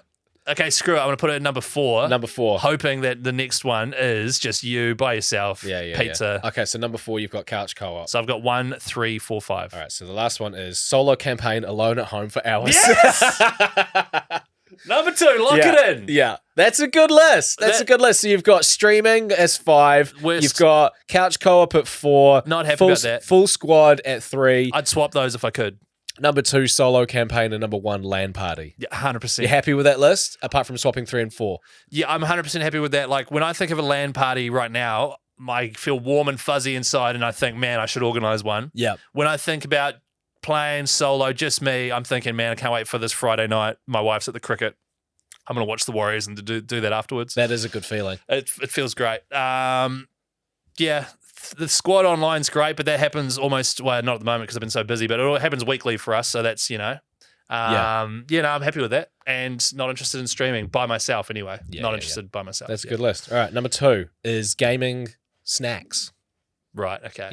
Speaker 2: Okay, screw it. I'm going to put it at number 4.
Speaker 1: Number 4.
Speaker 2: Hoping that the next one is just you by yourself. Pizza.
Speaker 1: Yeah. Okay, so number 4, you've got couch co-op.
Speaker 2: So I've got 1, 3, 4, 5.
Speaker 1: All right, so the last one is solo campaign alone at home for hours.
Speaker 2: Yes! Number 2, lock it in.
Speaker 1: Yeah, that's a good list. That's a good list. So you've got streaming as 5.
Speaker 2: Worst.
Speaker 1: You've got couch co-op at 4.
Speaker 2: Not happy about that.
Speaker 1: Full squad at 3.
Speaker 2: I'd swap those if I could.
Speaker 1: Number 2, solo campaign, and number 1, LAN party.
Speaker 2: Yeah, 100%.
Speaker 1: You happy with that list, apart from swapping 3 and 4?
Speaker 2: Yeah, I'm 100% happy with that. Like, when I think of a LAN party right now, I feel warm and fuzzy inside, and I think, man, I should organize one.
Speaker 1: Yeah.
Speaker 2: When I think about playing solo, just me, I'm thinking, man, I can't wait for this Friday night. My wife's at the cricket. I'm going to watch the Warriors and do that afterwards.
Speaker 1: That is a good feeling.
Speaker 2: It feels great. Yeah, the squad online's great, but that happens almost, well, not at the moment because I've been so busy, but it all happens weekly for us. So that's, I'm happy with that, and not interested in streaming by myself anyway. Not interested by myself.
Speaker 1: That's a good list. All right, number 2 is gaming snacks.
Speaker 2: Right. Okay.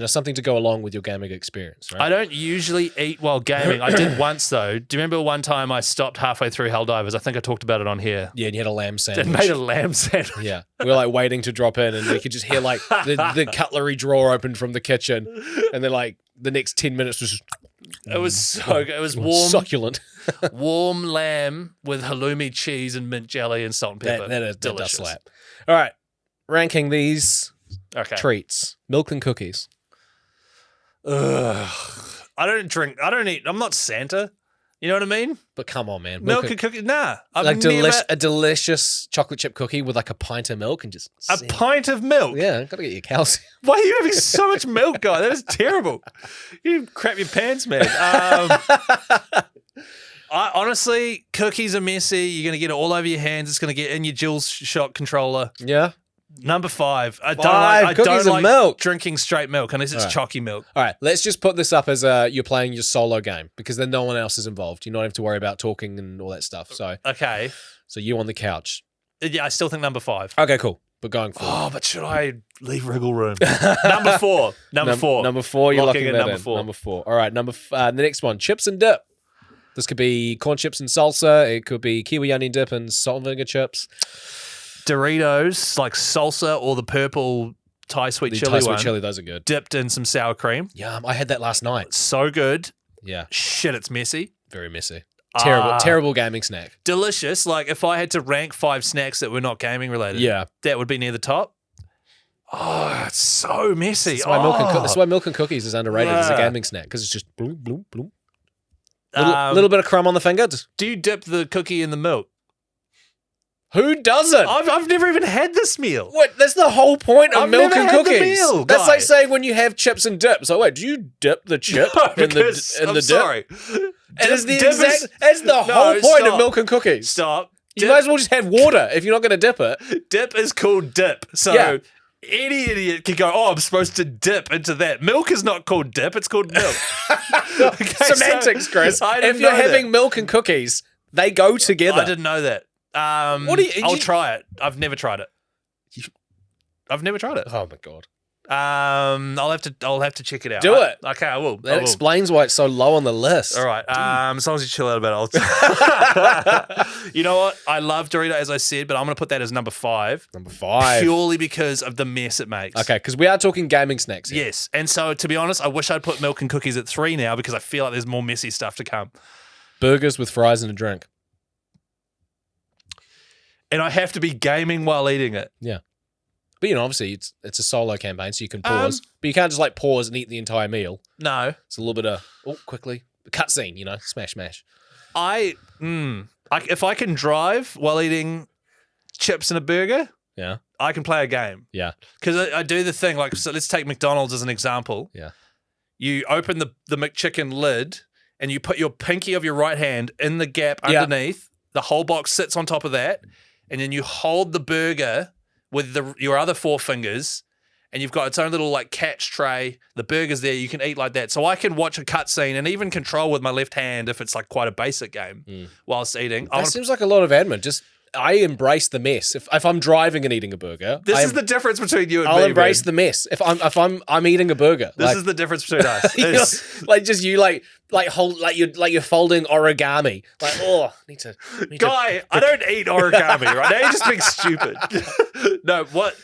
Speaker 1: Something to go along with your gaming experience. Right?
Speaker 2: I don't usually eat while gaming. I did once though. Do you remember one time I stopped halfway through Helldivers? I think I talked about it on here.
Speaker 1: Yeah, and you had a lamb sandwich.
Speaker 2: And made a lamb sandwich.
Speaker 1: Yeah, we were like waiting to drop in, and we could just hear like the cutlery drawer open from the kitchen, and then like the next 10 minutes was just.
Speaker 2: It was so good. It was warm,
Speaker 1: succulent,
Speaker 2: warm lamb with halloumi cheese and mint jelly and salt and pepper.
Speaker 1: That
Speaker 2: delicious.
Speaker 1: does slap. All right, ranking these treats: milk and cookies.
Speaker 2: Ugh. I don't eat. I'm not Santa. You know what I mean?
Speaker 1: But come on, man.
Speaker 2: Milk and cookies? Nah.
Speaker 1: A delicious chocolate chip cookie with like a pint of milk and just
Speaker 2: a pint of milk?
Speaker 1: Yeah, gotta get your calcium.
Speaker 2: Why are you having so much milk, guy? That is terrible. You crap your pants, man. Honestly, cookies are messy. You're going to get it all over your hands. It's going to get in your DualShock controller.
Speaker 1: Yeah.
Speaker 2: Number 5. I
Speaker 1: Cookies
Speaker 2: don't
Speaker 1: and
Speaker 2: like
Speaker 1: milk.
Speaker 2: drinking straight milk unless it's chalky milk.
Speaker 1: All right, let's just put this up as you're playing your solo game because then no one else is involved. You don't have to worry about talking and all that stuff. So
Speaker 2: okay.
Speaker 1: So you on the couch.
Speaker 2: Yeah, I still think number 5.
Speaker 1: Okay, cool. But going forward.
Speaker 2: Oh, but should I leave wriggle room? Number 4. Number 4.
Speaker 1: Number 4, you're locking that
Speaker 2: number
Speaker 1: in.
Speaker 2: 4.
Speaker 1: Number 4. All right, the next one, chips and dip. This could be corn chips and salsa. It could be kiwi onion dip and salt and vinegar chips.
Speaker 2: Doritos, like salsa or the purple Thai sweet chili one.
Speaker 1: Thai sweet chili, those are good.
Speaker 2: Dipped in some sour cream.
Speaker 1: Yum, I had that last night.
Speaker 2: So good.
Speaker 1: Yeah.
Speaker 2: Shit, it's messy.
Speaker 1: Very messy. Terrible gaming snack.
Speaker 2: Delicious. Like if I had to rank 5 snacks that were not gaming related, that would be near the top. Oh, it's so messy.
Speaker 1: That's why milk and cookies is underrated as a gaming snack because it's just bloom, bloom, bloom. Little bit of crumb on the finger.
Speaker 2: Do you dip the cookie in the milk?
Speaker 1: Who doesn't?
Speaker 2: I've never even had this meal.
Speaker 1: What? That's the whole point of milk and cookies.
Speaker 2: The meal,
Speaker 1: that's like saying when you have chips and dip. So wait, do you dip the chip in the dip?
Speaker 2: Sorry.
Speaker 1: That's the whole point of milk and cookies.
Speaker 2: Stop.
Speaker 1: You might as well just have water if you're not going to dip it.
Speaker 2: Dip is called dip. So any idiot can go, I'm supposed to dip into that. Milk is not called dip. It's called milk.
Speaker 1: Semantics, Chris. If you're having milk and cookies, they go together.
Speaker 2: I didn't know that. I'll try it. I've never tried it. I've never tried it.
Speaker 1: Oh my god.
Speaker 2: I'll have to check it out.
Speaker 1: Do it.
Speaker 2: Okay, I will.
Speaker 1: That explains why it's so low on the list.
Speaker 2: All right. As long as you chill out about it. You know what? I love Dorito, as I said, but I'm going to put that as number 5.
Speaker 1: Number 5.
Speaker 2: Purely because of the mess it makes.
Speaker 1: Okay, because we are talking gaming snacks here.
Speaker 2: Yes. And so, to be honest, I wish I'd put milk and cookies at 3 now because I feel like there's more messy stuff to come.
Speaker 1: Burgers with fries and a drink.
Speaker 2: And I have to be gaming while eating it.
Speaker 1: Yeah. But, obviously, it's a solo campaign, so you can pause. But you can't just, pause and eat the entire meal.
Speaker 2: No.
Speaker 1: It's a little bit of, quickly. A cutscene, smash, smash.
Speaker 2: If I can drive while eating chips and a burger, I can play a game.
Speaker 1: Yeah.
Speaker 2: Because I do the thing, so let's take McDonald's as an example.
Speaker 1: Yeah.
Speaker 2: You open the McChicken lid and you put your pinky of your right hand in the gap underneath. The whole box sits on top of that. And then you hold the burger with your other 4 fingers, and you've got its own little catch tray. The burger's there. You can eat like that. So I can watch a cutscene and even control with my left hand if it's quite a basic game whilst eating.
Speaker 1: That seems like a lot of admin. I embrace the mess. If I'm driving and eating a burger,
Speaker 2: this is the difference between you and me.
Speaker 1: I'll embrace the mess. If I'm eating a burger,
Speaker 2: this is the difference between us.
Speaker 1: You're folding origami. Need to.
Speaker 2: Guy, I don't eat origami. Right now, you're just being stupid. No, what?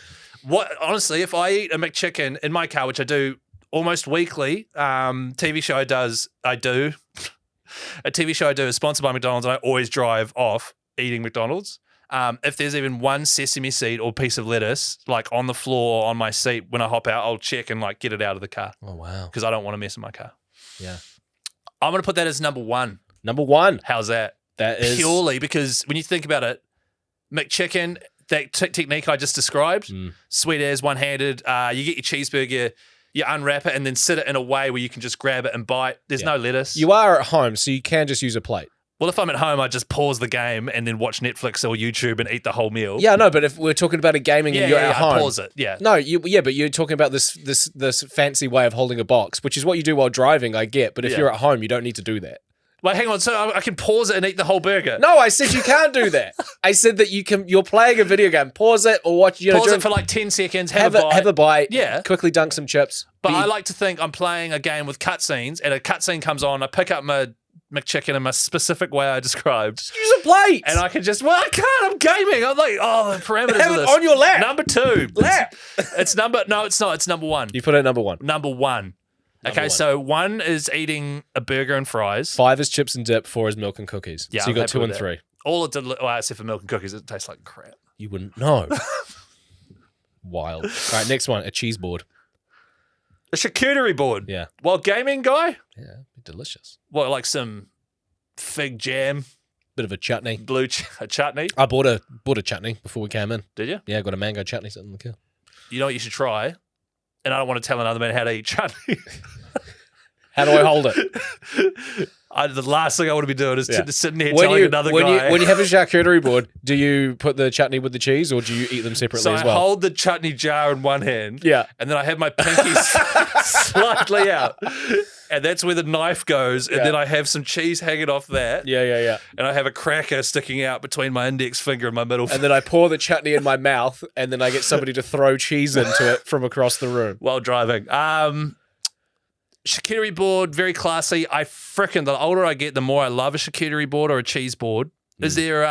Speaker 2: Honestly, if I eat a McChicken in my car, which I do almost weekly, TV show I do. A TV show I do is sponsored by McDonald's, and I always drive off eating McDonald's. If there's even one sesame seed or piece of lettuce on the floor on my seat when I hop out, I'll check and get it out of the car.
Speaker 1: Oh wow!
Speaker 2: Because I don't want to mess in my car.
Speaker 1: Yeah,
Speaker 2: I'm gonna put that as number 1.
Speaker 1: Number 1.
Speaker 2: How's that?
Speaker 1: That is
Speaker 2: purely because when you think about it, McChicken, that technique I just described, sweet as one-handed. You get your cheeseburger. You unwrap it and then sit it in a way where you can just grab it and bite. There's no lettuce.
Speaker 1: You are at home, so you can just use a plate.
Speaker 2: Well, if I'm at home, I just pause the game and then watch Netflix or YouTube and eat the whole meal.
Speaker 1: Yeah, no, but if we're talking about a gaming and you're at home,
Speaker 2: I pause it. Yeah.
Speaker 1: No, but you're talking about this fancy way of holding a box, which is what you do while driving. I get, but if you're at home, you don't need to do that.
Speaker 2: Wait, hang on. So I can pause it and eat the whole burger?
Speaker 1: No, I said you can't do that. I said that you're playing a video game. Pause it or watch.
Speaker 2: Pause it for like 10 seconds. Have a bite.
Speaker 1: Have a bite.
Speaker 2: Yeah.
Speaker 1: Quickly dunk some chips.
Speaker 2: But I like to think I'm playing a game with cutscenes, and a cutscene comes on. I pick up my McChicken in my specific way I described.
Speaker 1: Just use a plate.
Speaker 2: And I can just, I can't. I'm gaming. I'm like, the parameters
Speaker 1: Have
Speaker 2: of
Speaker 1: it
Speaker 2: this.
Speaker 1: on your lap.
Speaker 2: Number 2.
Speaker 1: Lap.
Speaker 2: No, it's not. It's number 1.
Speaker 1: You put it at number 1.
Speaker 2: Number 1. Okay, so 1 is eating a burger and fries.
Speaker 1: 5 is chips and dip. 4 is milk and cookies.
Speaker 2: Yeah,
Speaker 1: so you
Speaker 2: I'm
Speaker 1: got 2
Speaker 2: happy
Speaker 1: and
Speaker 2: with
Speaker 1: 3.
Speaker 2: All it did, except for milk and cookies, it tastes like crap.
Speaker 1: You wouldn't know. Wild. All right, next one. A cheese board.
Speaker 2: A charcuterie board.
Speaker 1: Yeah.
Speaker 2: Well, gaming guy.
Speaker 1: Yeah, delicious.
Speaker 2: What, like some fig jam,
Speaker 1: Bit of a chutney.
Speaker 2: a chutney?
Speaker 1: I bought a chutney before we came in.
Speaker 2: Did you?
Speaker 1: Yeah, I got a mango chutney sitting in the car.
Speaker 2: You know what you should try? And I don't want to tell another man how to eat chutney.
Speaker 1: How do I hold it?
Speaker 2: The last thing I want to be doing is sitting here
Speaker 1: When
Speaker 2: telling
Speaker 1: you,
Speaker 2: another
Speaker 1: when
Speaker 2: guy.
Speaker 1: You, when you have a charcuterie board, do you put the chutney with the cheese or do you eat them separately
Speaker 2: so
Speaker 1: as
Speaker 2: I
Speaker 1: well?
Speaker 2: hold the chutney jar in one hand.
Speaker 1: Yeah.
Speaker 2: And then I have my pinky slightly out. And that's where the knife goes. And then I have some cheese hanging off that.
Speaker 1: Yeah.
Speaker 2: And I have a cracker sticking out between my index finger and my middle finger.
Speaker 1: And then I pour the chutney in my mouth and then I get somebody to throw cheese into it from across the room.
Speaker 2: While driving. Charcuterie board, very classy. I frickin' the older I get, the more I love a charcuterie board or a cheese board. Is there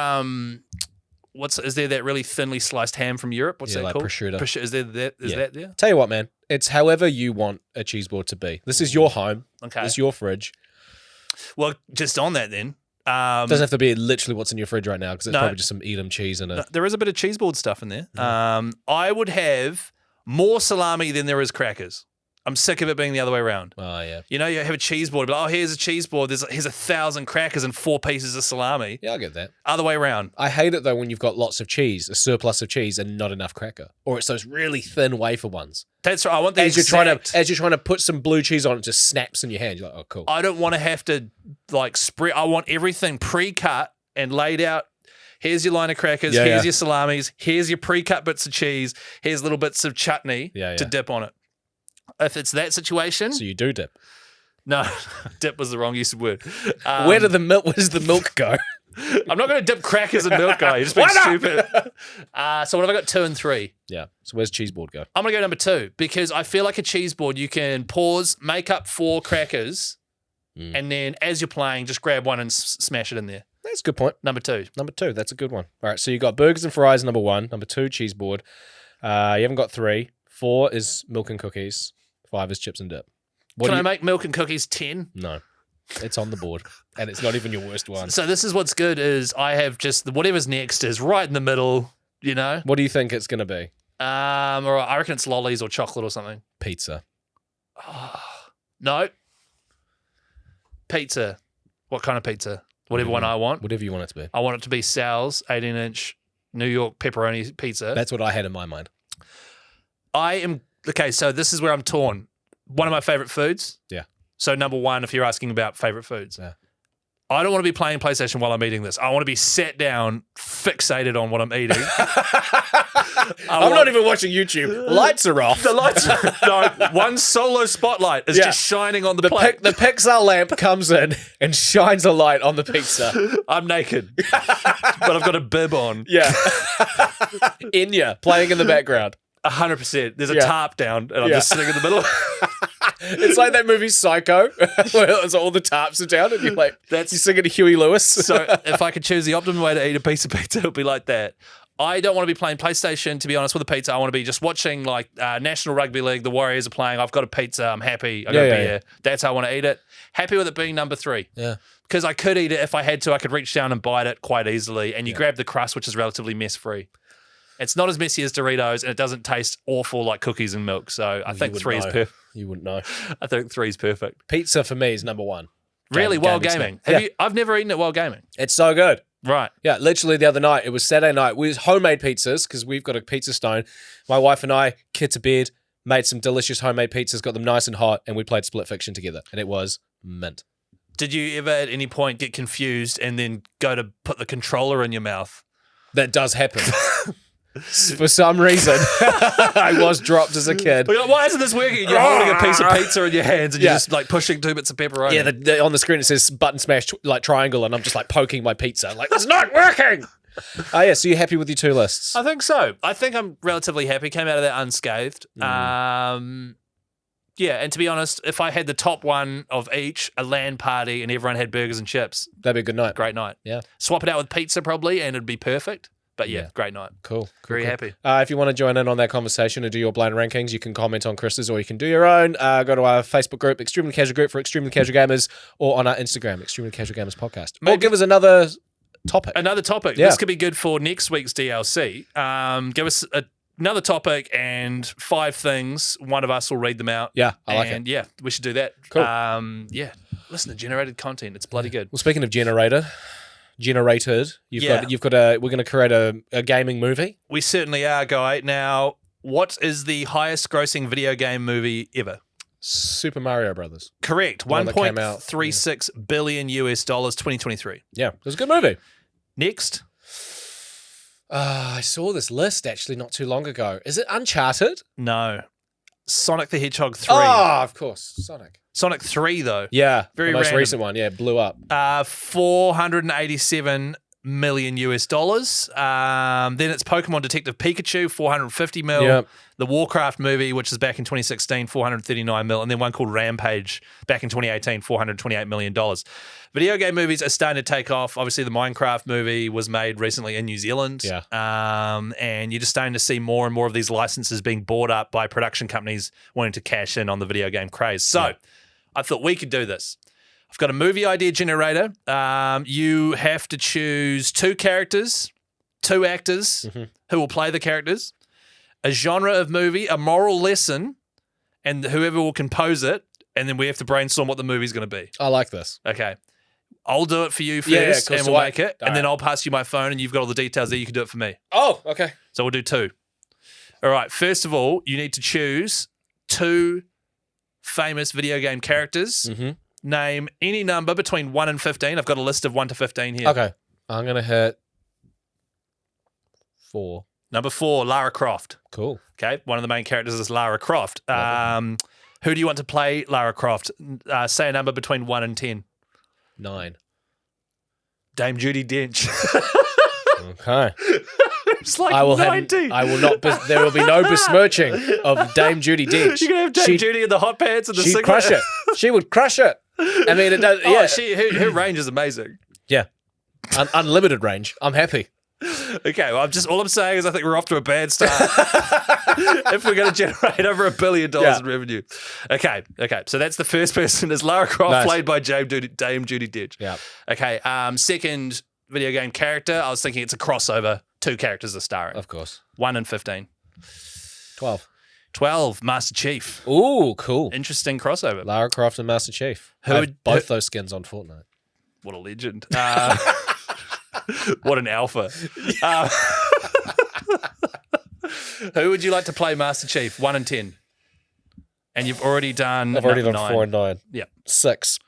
Speaker 2: is there that really thinly sliced ham from Europe? What's that
Speaker 1: like
Speaker 2: called?
Speaker 1: prosciutto.
Speaker 2: Is that there?
Speaker 1: Tell you what, man, it's however you want a cheese board to be. This is your home.
Speaker 2: Okay.
Speaker 1: This is your fridge.
Speaker 2: Well, just on that then.
Speaker 1: Doesn't have to be literally what's in your fridge right now because it's
Speaker 2: No.
Speaker 1: probably just some Edam cheese in it.
Speaker 2: There is a bit of cheese board stuff in there. I would have more salami than there is crackers. I'm sick of it being the other way around.
Speaker 1: Oh, yeah.
Speaker 2: You know, you have a cheese board, but here's a cheese board. Here's 1,000 crackers and 4 pieces of salami.
Speaker 1: Yeah, I get that.
Speaker 2: Other way around.
Speaker 1: I hate it, though, when you've got lots of cheese, a surplus of cheese, and not enough cracker. Or it's those really thin wafer ones.
Speaker 2: That's right. I want the
Speaker 1: As you're trying to put some blue cheese on, it just snaps in your hand. You're like, oh, cool.
Speaker 2: I don't want to have to, spread. I want everything pre-cut and laid out. Here's your line of crackers. Here's your salamis. Here's your pre-cut bits of cheese. Here's little bits of chutney to dip on it. If it's that situation,
Speaker 1: So you do dip.
Speaker 2: no, dip was the wrong use of word.
Speaker 1: Where does the milk go?
Speaker 2: I'm not going to dip crackers in milk, guy. You're just being stupid. So what have I got? 2 and 3.
Speaker 1: Yeah. So where's cheese board go?
Speaker 2: I'm going to go number 2 because I feel like a cheese board. You can pause, make up 4 crackers, and then as you're playing, just grab one and smash it in there.
Speaker 1: That's a good point.
Speaker 2: Number 2.
Speaker 1: Number 2. That's a good one. All right. So you got burgers and fries, number 1. Number 2, cheese board. You haven't got 3. 4 is milk and cookies. 5 is chips and dip.
Speaker 2: Can I make milk and cookies 10?
Speaker 1: No. It's on the board. And it's not even your worst one.
Speaker 2: So this is what's good is I have just whatever's next is right in the middle, you know?
Speaker 1: What do you think it's going to be?
Speaker 2: Or I reckon it's lollies or chocolate or something.
Speaker 1: Pizza.
Speaker 2: No. Pizza. What kind of pizza? Whatever one I want.
Speaker 1: Whatever you want it to be.
Speaker 2: I want it to be Sal's 18-inch New York pepperoni pizza.
Speaker 1: That's what I had in my mind.
Speaker 2: Okay, so this is where I'm torn. One of my favorite foods.
Speaker 1: Yeah.
Speaker 2: So number 1, if you're asking about favorite foods.
Speaker 1: Yeah.
Speaker 2: I don't want to be playing PlayStation while I'm eating this. I want to be sat down, fixated on what I'm eating.
Speaker 1: I'm not even watching YouTube. Lights are off.
Speaker 2: The lights no, one solo spotlight is just shining on the plate.
Speaker 1: The Pixar lamp comes in and shines a light on the pizza.
Speaker 2: I'm naked, but I've got a bib on.
Speaker 1: Yeah. Inya playing in the background.
Speaker 2: 100%. There's a tarp down, and I'm just sitting in the middle.
Speaker 1: It's like that movie Psycho, where all the tarps are down, and you're like, you're singing to Huey Lewis.
Speaker 2: So if I could choose the optimum way to eat a piece of pizza, it would be like that. I don't want to be playing PlayStation, to be honest, with a pizza. I want to be just watching National Rugby League. The Warriors are playing. I've got a pizza. I'm happy. I got a beer. That's how I want to eat it. Happy with it being number 3.
Speaker 1: Yeah.
Speaker 2: Because I could eat it if I had to. I could reach down and bite it quite easily. And you grab the crust, which is relatively mess-free. It's not as messy as Doritos, and it doesn't taste awful like cookies and milk. So I think 3 is perfect.
Speaker 1: You wouldn't know.
Speaker 2: I think 3 is perfect.
Speaker 1: Pizza for me is number 1.
Speaker 2: Really? While gaming? I've never eaten it while gaming.
Speaker 1: It's so good.
Speaker 2: Right.
Speaker 1: Yeah, literally the other night, it was Saturday night. We was homemade pizzas because we've got a pizza stone. My wife and I, kid to bed, made some delicious homemade pizzas, got them nice and hot, and we played Split Fiction together, and it was mint.
Speaker 2: Did you ever at any point get confused and then go to put the controller in your mouth?
Speaker 1: That does happen. For some reason, I was dropped as a kid.
Speaker 2: Like, why isn't this working? You're holding a piece of pizza in your hands and you're just like pushing 2 bits of pepperoni.
Speaker 1: Yeah, on the screen it says button smash like triangle, and I'm just like poking my pizza. Like, it's not working. Oh yeah, so you're happy with your 2 lists?
Speaker 2: I think so. I think I'm relatively happy. Came out of that unscathed. Yeah, and to be honest, if I had the top one of each, a LAN party, and everyone had burgers and chips,
Speaker 1: that'd be a good night.
Speaker 2: Great night.
Speaker 1: Yeah.
Speaker 2: Swap it out with pizza probably, and it'd be perfect. But yeah, great night.
Speaker 1: Cool.
Speaker 2: Very happy.
Speaker 1: If you want to join in on that conversation and do your blind rankings, you can comment on Chris's or you can do your own. Go to our Facebook group, Extremely Casual Group for Extremely Casual Gamers, or on our Instagram, Extremely Casual Gamers Podcast. Or give us another topic.
Speaker 2: Another topic.
Speaker 1: Yeah.
Speaker 2: This could be good for next week's DLC. Give us another topic and 5 things. One of us will read them out.
Speaker 1: Yeah, I like it.
Speaker 2: And yeah, we should do that.
Speaker 1: Cool.
Speaker 2: Yeah, listen to generated content. It's bloody good.
Speaker 1: Well, speaking of generated, we're going to create a gaming movie.
Speaker 2: We certainly are, Guy. Now, what is the highest grossing video game movie ever?
Speaker 1: Super Mario Brothers.
Speaker 2: Correct. $1.36 billion US dollars, 2023.
Speaker 1: Yeah, it was a good movie.
Speaker 2: Next.
Speaker 1: I saw this list actually not too long ago. Is it Uncharted?
Speaker 2: No. Sonic the Hedgehog 3.
Speaker 1: Oh, of course.
Speaker 2: Sonic 3, though.
Speaker 1: Yeah.
Speaker 2: Very
Speaker 1: the most
Speaker 2: random.
Speaker 1: recent one. Yeah, blew up.
Speaker 2: 487 million US dollars. Then it's Pokemon Detective Pikachu, 450 mil.
Speaker 1: Yep.
Speaker 2: The Warcraft movie, which is back in 2016, 439 mil. And then one called Rampage back in 2018, $428 million. Video game movies are starting to take off. Obviously, the Minecraft movie was made recently in New Zealand.
Speaker 1: Yeah.
Speaker 2: And you're just starting to see more and more of these licenses being bought up by production companies wanting to cash in on the video game craze. So I thought we could do this. I've got a movie idea generator. You have to choose 2 characters, 2 actors who will play the characters, a genre of movie, a moral lesson, and whoever will compose it, and then we have to brainstorm what the movie's going to be.
Speaker 1: I like this.
Speaker 2: Okay. I'll do it for you
Speaker 1: Yeah,
Speaker 2: first,
Speaker 1: cool.
Speaker 2: and
Speaker 1: So
Speaker 2: we'll
Speaker 1: I-
Speaker 2: make it, and then I'll pass you my phone, and you've got all the details there. You can do it for me.
Speaker 1: Oh, okay.
Speaker 2: So we'll do 2. All right. First of all, you need to choose 2 famous video game characters. Name any number between 1 and 15. I've got a list of 1 to 15 here.
Speaker 1: Okay. I'm going to hit 4.
Speaker 2: Number 4, Lara Croft.
Speaker 1: Cool.
Speaker 2: Okay. One of the main characters is Lara Croft. Who do you want to play Lara Croft? Say a number between 1 and 10.
Speaker 1: 9.
Speaker 2: Dame Judi Dench.
Speaker 1: Okay.
Speaker 2: It's like
Speaker 1: I will
Speaker 2: 90.
Speaker 1: I will not. There will be no besmirching of Dame Judi Dench.
Speaker 2: You can have Dame Judi in the hot pants and the
Speaker 1: She'd
Speaker 2: singlet.
Speaker 1: crush it. She would crush it. I mean, it does.
Speaker 2: Oh,
Speaker 1: Yeah.
Speaker 2: her range is amazing.
Speaker 1: Yeah. Unlimited range. I'm happy.
Speaker 2: Okay, well, all I'm saying is I think we're off to a bad start if we're going to generate over $1 billion in revenue. Okay. So that's the first person is Lara Croft, played by Dame Judi Dench.
Speaker 1: Yeah.
Speaker 2: Okay. Second video game character, I was thinking it's a crossover. 2 characters are starring.
Speaker 1: Of course.
Speaker 2: 1 and 15.
Speaker 1: 12.
Speaker 2: Master Chief.
Speaker 1: Ooh, cool.
Speaker 2: Interesting crossover.
Speaker 1: Lara Croft and Master Chief.
Speaker 2: Who would-
Speaker 1: both those skins on Fortnite.
Speaker 2: What a legend. What an alpha. Who would you like to play Master Chief? 1 and 10. And you've already done.
Speaker 1: I've already done
Speaker 2: 9.
Speaker 1: 4 and 9.
Speaker 2: Yeah.
Speaker 1: 6.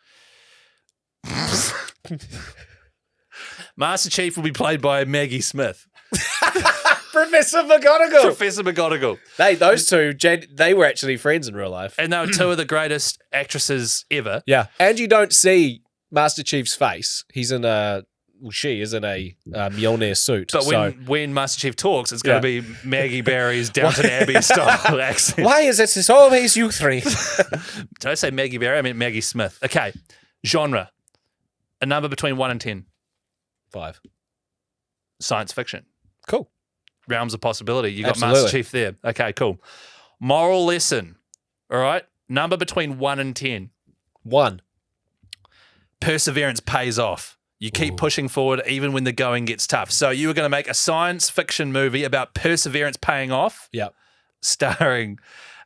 Speaker 2: Master Chief will be played by Maggie Smith.
Speaker 1: Professor McGonagall.
Speaker 2: Professor McGonagall.
Speaker 1: Those two, they were actually friends in real life.
Speaker 2: And they were 2 of the greatest actresses ever.
Speaker 1: Yeah. And you don't see Master Chief's face. She is in a Mjolnir suit.
Speaker 2: But
Speaker 1: so.
Speaker 2: when Master Chief talks, it's going to be Maggie Barry's Downton Abbey style accent.
Speaker 1: Why is it always you 3?
Speaker 2: Did I say Maggie Barry? I meant Maggie Smith. Okay. Genre. A number between 1 and 10.
Speaker 1: 5.
Speaker 2: Science fiction.
Speaker 1: Cool.
Speaker 2: Realms of possibility. You got
Speaker 1: Absolutely.
Speaker 2: Master Chief there. Okay, cool. Moral lesson. All right. Number between 1 and 10.
Speaker 1: 1.
Speaker 2: Perseverance pays off. You keep pushing forward even when the going gets tough. So you were going to make a science fiction movie about perseverance paying off.
Speaker 1: Yep.
Speaker 2: Starring,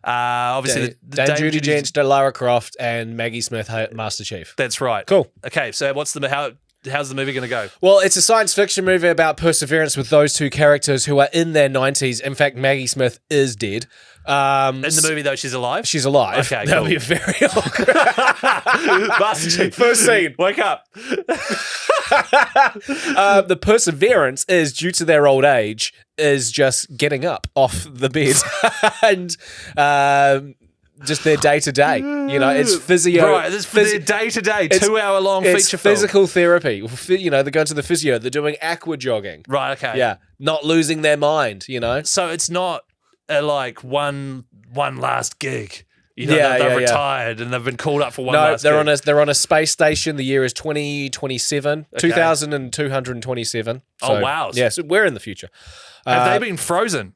Speaker 2: obviously,
Speaker 1: Dame Judi Dench, Lara Croft, and Maggie Smith, Master Chief.
Speaker 2: That's right.
Speaker 1: Cool.
Speaker 2: Okay, so how's the movie going to go?
Speaker 1: Well, it's a science fiction movie about perseverance with those 2 characters who are in their 90s. In fact, Maggie Smith is dead.
Speaker 2: In the movie, though, she's alive?
Speaker 1: She's alive.
Speaker 2: Okay,
Speaker 1: That'll
Speaker 2: cool.
Speaker 1: be very awkward.
Speaker 2: Master Chief.
Speaker 1: First scene.
Speaker 2: Wake up.
Speaker 1: The perseverance is due to their old age is just getting up off the bed and just their day-to-day. You know, it's physio.
Speaker 2: Right, this for their day-to-day, 2-hour-long feature
Speaker 1: It's
Speaker 2: film.
Speaker 1: physical therapy. You know, they're going to the physio. They're doing aqua jogging.
Speaker 2: Right, okay.
Speaker 1: Yeah, not losing their mind, you know?
Speaker 2: So it's not like one last gig. You know, they've retired and they've been called up for one last gig.
Speaker 1: No, they're on a space station. The year is 2027, 2227. So,
Speaker 2: oh, wow.
Speaker 1: Yeah, so we're in the future.
Speaker 2: Have they been frozen?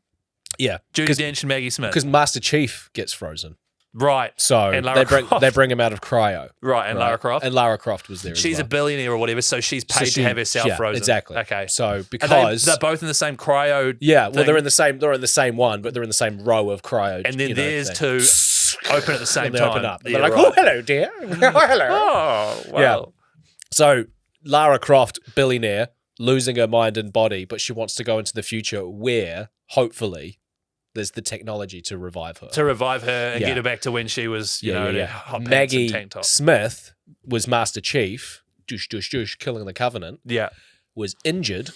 Speaker 1: Yeah.
Speaker 2: Judi Dench and Maggie Smith?
Speaker 1: Because Master Chief gets frozen.
Speaker 2: Right.
Speaker 1: So
Speaker 2: and Lara
Speaker 1: they bring him out of cryo.
Speaker 2: Right, and Lara Croft?
Speaker 1: And Lara Croft was there
Speaker 2: She's
Speaker 1: as well.
Speaker 2: a billionaire or whatever, so she's paid to have herself frozen.
Speaker 1: Exactly.
Speaker 2: Okay.
Speaker 1: So because
Speaker 2: they're both in the same cryo
Speaker 1: yeah, well
Speaker 2: thing.
Speaker 1: they're in the same one, but they're in the same row of cryo.
Speaker 2: And then theirs
Speaker 1: thing.
Speaker 2: two open at the same
Speaker 1: And they
Speaker 2: time.
Speaker 1: open up. And
Speaker 2: Yeah,
Speaker 1: they're like,
Speaker 2: right.
Speaker 1: oh, hello, dear. Oh, hello.
Speaker 2: Oh, wow.
Speaker 1: Yeah. So Lara Croft, billionaire, losing her mind and body, but she wants to go into the future where, hopefully, there's the technology to revive her.
Speaker 2: To revive her and get her back to when she was, you know, in hot pants
Speaker 1: Maggie
Speaker 2: and tank top.
Speaker 1: Smith was Master Chief, killing the Covenant,
Speaker 2: Yeah.
Speaker 1: was injured,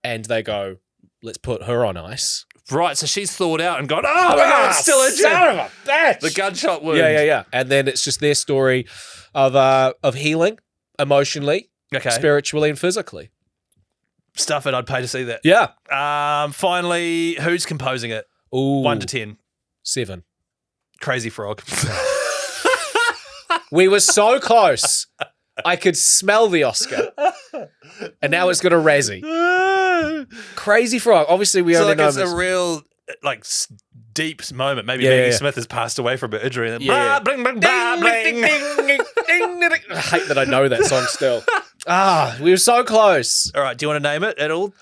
Speaker 1: and they go, let's put her on ice.
Speaker 2: Right, so she's thawed out and gone, oh my God, it's still injured.
Speaker 1: Son of a bitch!
Speaker 2: The gunshot wound.
Speaker 1: Yeah. And then it's just their story of healing emotionally,
Speaker 2: Okay.
Speaker 1: spiritually, and physically.
Speaker 2: Stuff it, I'd pay to see that.
Speaker 1: Yeah.
Speaker 2: Finally, who's composing it?
Speaker 1: Ooh.
Speaker 2: 1 to 10.
Speaker 1: 7.
Speaker 2: Crazy Frog.
Speaker 1: We were so close. I could smell the Oscar. And now it's got a Razzie. Crazy Frog. Obviously, we
Speaker 2: So
Speaker 1: only
Speaker 2: like
Speaker 1: know
Speaker 2: it's
Speaker 1: this.
Speaker 2: a real deep moment. Maybe
Speaker 1: Yeah,
Speaker 2: Maggie
Speaker 1: yeah.
Speaker 2: Smith has passed away from an injury. And then
Speaker 1: Yeah.
Speaker 2: blah, bling, bling, blah, bling.
Speaker 1: I hate that I know that song still. We were so close.
Speaker 2: All right, do you want to name it at all?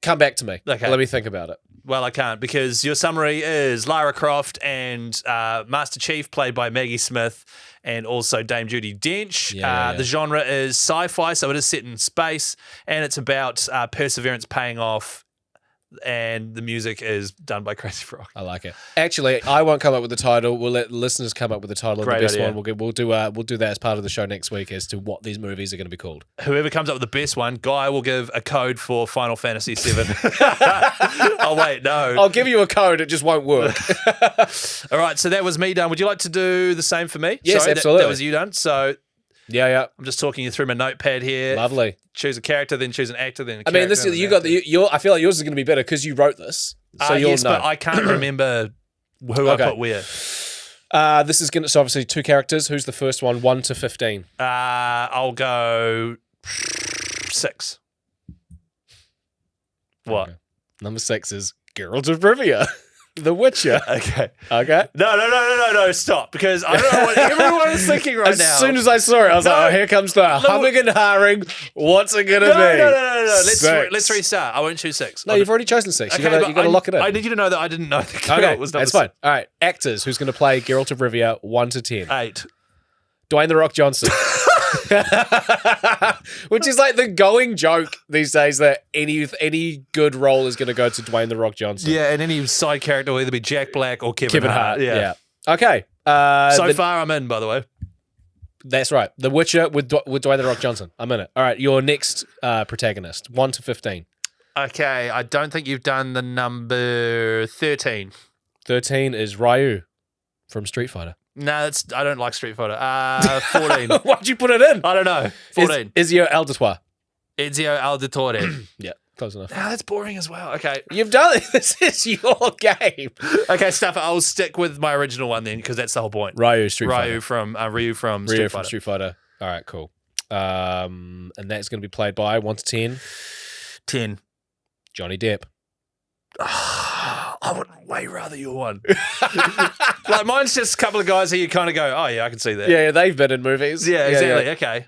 Speaker 1: Come back to me.
Speaker 2: Okay.
Speaker 1: Let me think about it.
Speaker 2: Well, I can't because your summary is Lara Croft and Master Chief, played by Maggie Smith, and also Dame Judi Dench.
Speaker 1: Yeah.
Speaker 2: The genre is sci-fi, so it is set in space, and it's about perseverance paying off, and the music is done by Crazy Frog.
Speaker 1: I like it. Actually, I won't come up with the title. We'll let the listeners come up with the title of the
Speaker 2: Great
Speaker 1: best
Speaker 2: idea.
Speaker 1: one. We'll do that as part of the show next week as to what these movies are going to be called.
Speaker 2: Whoever comes up with the best one, Guy will give a code for Final Fantasy VII. Oh, wait, no.
Speaker 1: I'll give you a code. It just won't work.
Speaker 2: All right, so that was me done. Would you like to do the same for me?
Speaker 1: Yes,
Speaker 2: Sorry,
Speaker 1: absolutely.
Speaker 2: That was you done. So
Speaker 1: Yeah.
Speaker 2: I'm just talking you through my notepad here.
Speaker 1: Lovely.
Speaker 2: Choose a character, then choose an actor, then a
Speaker 1: I mean,
Speaker 2: character,
Speaker 1: this
Speaker 2: then
Speaker 1: you
Speaker 2: an
Speaker 1: got
Speaker 2: actor.
Speaker 1: your. I feel like yours is going to be better because you wrote this, so you'll
Speaker 2: yes,
Speaker 1: know.
Speaker 2: but I can't remember who
Speaker 1: Okay.
Speaker 2: I put where.
Speaker 1: This is going to so obviously 2 characters. Who's the first one? 1 to 15.
Speaker 2: I'll go 6. What?
Speaker 1: Okay. Number 6 is Geralt of Rivia, The Witcher.
Speaker 2: Okay.
Speaker 1: Okay.
Speaker 2: No, stop. Because I don't know what everyone is thinking right
Speaker 1: As
Speaker 2: now.
Speaker 1: soon as I saw it, I was
Speaker 2: No.
Speaker 1: like, "Oh, here comes the humming and harring. What's it going to be?"
Speaker 2: No.
Speaker 1: Six.
Speaker 2: Let's restart. I won't choose 6.
Speaker 1: No, you've already chosen 6.
Speaker 2: Okay,
Speaker 1: you
Speaker 2: but
Speaker 1: got to lock it in.
Speaker 2: I need you to know that I didn't know the
Speaker 1: Okay,
Speaker 2: Geralt was number
Speaker 1: that's fine. All right, actors. Who's going to play Geralt of Rivia? 1 to 10.
Speaker 2: 8.
Speaker 1: Dwayne the Rock Johnson. Which is like the going joke these days that any good role is going to go to Dwayne the Rock Johnson.
Speaker 2: Yeah, and any side character will either be Jack Black or Kevin Hart.
Speaker 1: Yeah. Okay.
Speaker 2: So far, I'm in, by the way.
Speaker 1: That's right. The Witcher with Dwayne the Rock Johnson. I'm in it. All right. Your next protagonist. 1 to 15.
Speaker 2: Okay, I don't think you've done the number 13.
Speaker 1: 13 is Ryu from Street Fighter.
Speaker 2: No, I don't like Street Fighter. 14.
Speaker 1: Why'd you put it in?
Speaker 2: I don't know. 14.
Speaker 1: Ezio Auditore.
Speaker 2: Ezio Auditore.
Speaker 1: Yeah, close enough.
Speaker 2: That's boring as well. Okay.
Speaker 1: You've done it. This is your game.
Speaker 2: Okay, Stuffer, I'll stick with my original one then because that's the whole point.
Speaker 1: Ryu Street Fighter.
Speaker 2: Ryu from
Speaker 1: Ryu
Speaker 2: Street
Speaker 1: from
Speaker 2: Fighter.
Speaker 1: Street Fighter. All right, cool. And that's going to be played by 1 to 10.
Speaker 2: 10.
Speaker 1: Johnny Depp.
Speaker 2: I would way rather your one. Like mine's just a couple of guys who you kind of go, oh yeah, I can see that.
Speaker 1: Yeah, they've been in movies.
Speaker 2: Yeah, exactly. Okay.